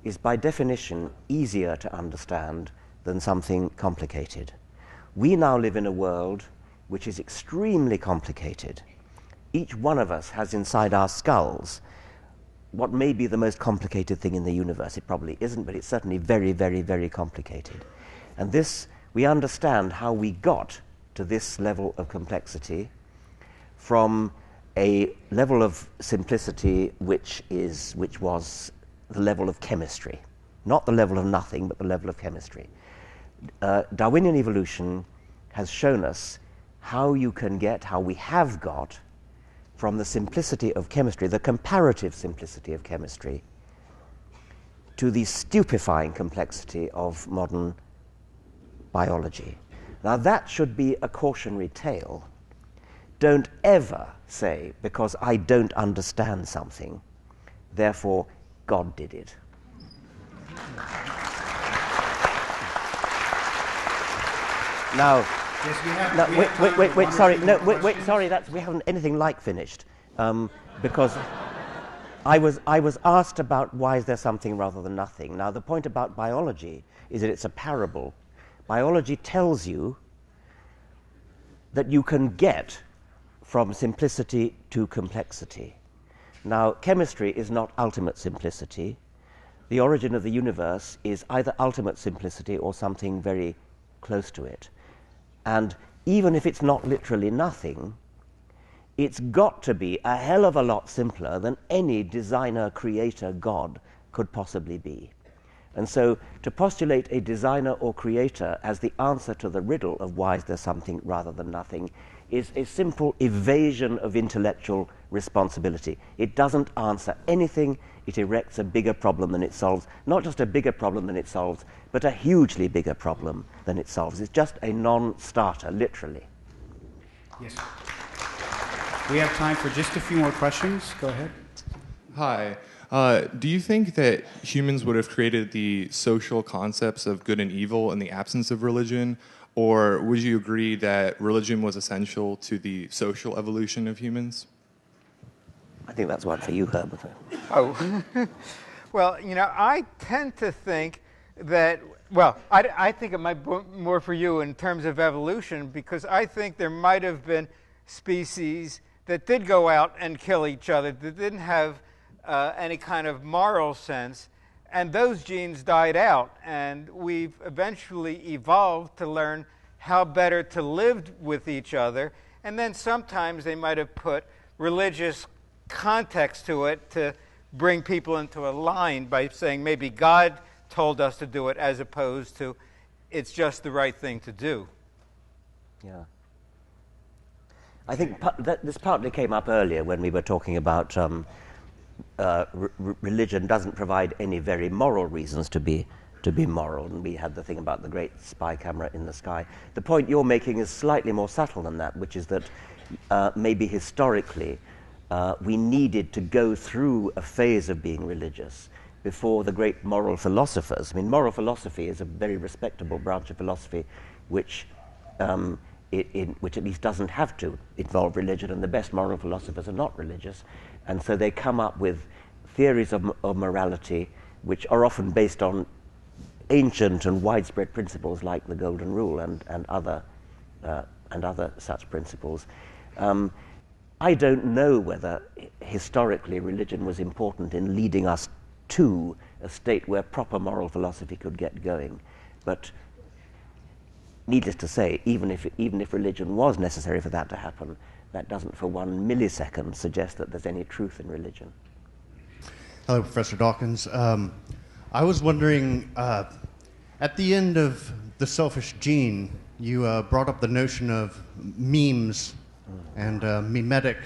is by definition easier to understand than something complicated. We now live in a world which is extremely complicated. Each one of us has inside our skulls what may be the most complicated thing in the universe. It probably isn't, but it's certainly very, very, very complicated. And this, we understand how we got to this level of complexity from a level of simplicity which was the level of chemistry. Not the level of nothing, but the level of chemistry. Darwinian evolution has shown us how we have got from the simplicity of chemistry, the comparative simplicity of chemistry, to the stupefying complexity of modern biology. Now that should be a cautionary tale. Don't ever say, because I don't understand something, therefore God did it. Now, wait, sorry, we haven't anything like finished, because I was asked about why is there something rather than nothing. Now, the point about biology is that it's a parable. Biology tells you that you can get from simplicity to complexity. Now, chemistry is not ultimate simplicity. The origin of the universe is either ultimate simplicity or something very close to it. And even if it's not literally nothing, it's got to be a hell of a lot simpler than any designer, creator, God could possibly be. And so to postulate a designer or creator as the answer to the riddle of why is there something rather than nothing is a simple evasion of intellectual responsibility. It doesn't answer anything. It erects a bigger problem than it solves. Not just a bigger problem than it solves, but a hugely bigger problem than it solves. It's just a non-starter, literally. Yes. We have time for just a few more questions. Go ahead. Hi. Do you think that humans would have created the social concepts of good and evil in the absence of religion? Or would you agree that religion was essential to the social evolution of humans? I think that's one for you, Herb. Oh, well, I tend to think that, I think it might be more for you in terms of evolution, because I think there might have been species that did go out and kill each other, that didn't have any kind of moral sense, and those genes died out, and we've eventually evolved to learn how better to live with each other, and then sometimes they might have put religious context to it to bring people into a line by saying maybe God told us to do it as opposed to it's just the right thing to do. Yeah. I think this partly came up earlier when we were talking about religion doesn't provide any very moral reasons to be moral, and we had the thing about the great spy camera in the sky. The point you're making is slightly more subtle than that, which is that maybe historically we needed to go through a phase of being religious before the great moral philosophers. I mean, moral philosophy is a very respectable branch of philosophy which which at least doesn't have to involve religion, and the best moral philosophers are not religious. And so they come up with theories of morality which are often based on ancient and widespread principles like the Golden Rule and other such principles. I don't know whether historically religion was important in leading us to a state where proper moral philosophy could get going. But needless to say, even if religion was necessary for that to happen, that doesn't for 1 millisecond suggest that there's any truth in religion. Hello, Professor Dawkins. I was wondering, at the end of The Selfish Gene, you brought up the notion of memes and mimetic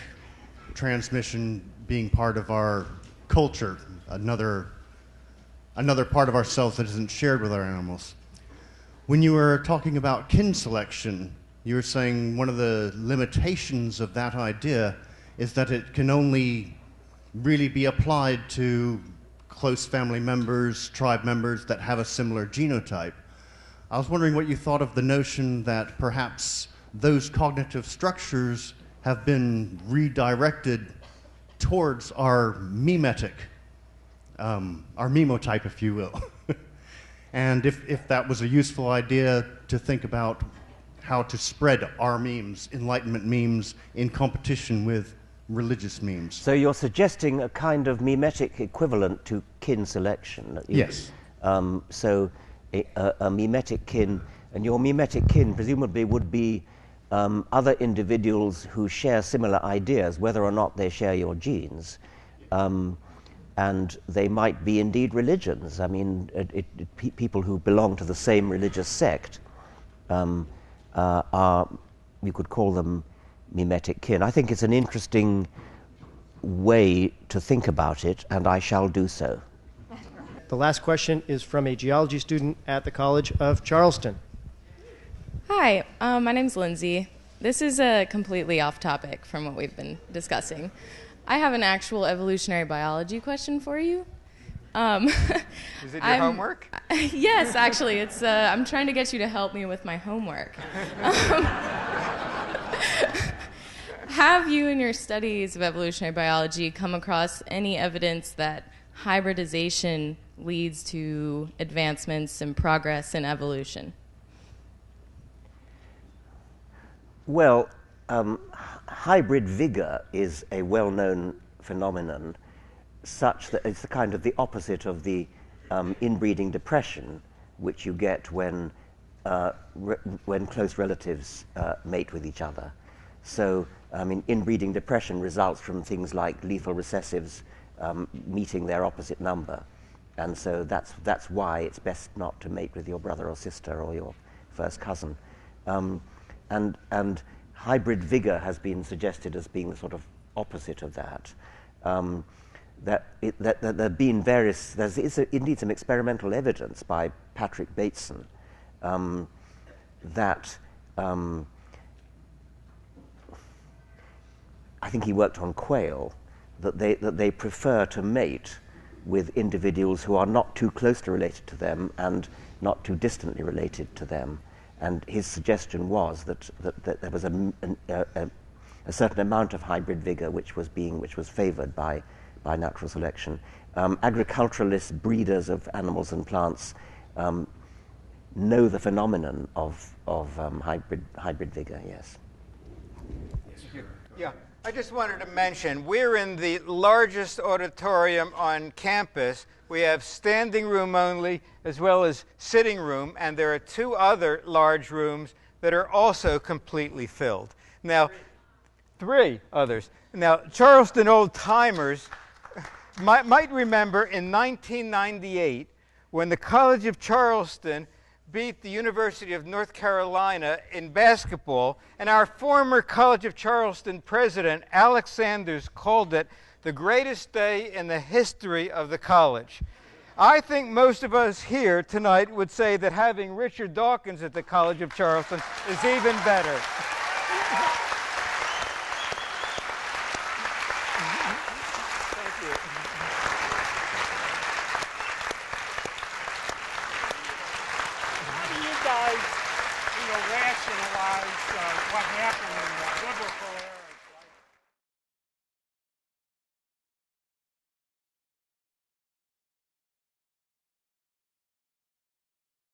transmission being part of our culture, another part of ourselves that isn't shared with our animals. When you were talking about kin selection, you were saying one of the limitations of that idea is that it can only really be applied to close family members, tribe members that have a similar genotype. I was wondering what you thought of the notion that perhaps those cognitive structures have been redirected towards our mimetic our memotype, if you will. And if that was a useful idea to think about how to spread our memes, Enlightenment memes, in competition with religious memes. So you're suggesting a kind of memetic equivalent to kin selection? Yes. So a memetic kin, and your memetic kin presumably would be other individuals who share similar ideas, whether or not they share your genes. And they might be indeed religions. I mean, people who belong to the same religious sect are, you could call them mimetic kin. I think it's an interesting way to think about it, and I shall do so. The last question is from a geology student at the College of Charleston. Hi, my name's Lindsay. This is completely off topic from what we've been discussing. I have an actual evolutionary biology question for you. Is it your homework? Yes, actually. It's. I'm trying to get you to help me with my homework. Have you, in your studies of evolutionary biology, come across any evidence that hybridization leads to advancements and progress in evolution? Well, hybrid vigor is a well-known phenomenon, such that it's the kind of the opposite of the inbreeding depression which you get when close relatives mate with each other. So, I mean, inbreeding depression results from things like lethal recessives meeting their opposite number, and so that's why it's best not to mate with your brother or sister or your first cousin. And hybrid vigor has been suggested as being the sort of opposite of that. That there have been there's indeed some experimental evidence by Patrick Bateson that I think he worked on quail, that they prefer to mate with individuals who are not too closely related to them and not too distantly related to them. And his suggestion was that there was a certain amount of hybrid vigor which was favoured by natural selection. Agriculturalists, breeders of animals and plants know the phenomenon of hybrid vigor. Yes. Yeah, I just wanted to mention we're in the largest auditorium on campus. We have standing room only as well as sitting room, and there are two other large rooms that are also completely filled. Now, three others. Now, Charleston old-timers might remember in 1998 when the College of Charleston beat the University of North Carolina in basketball, and our former College of Charleston president, Alex Sanders, called it the greatest day in the history of the college. I think most of us here tonight would say that having Richard Dawkins at the College of Charleston is even better. Thank you. How do you guys, rationalize what happened in the biblical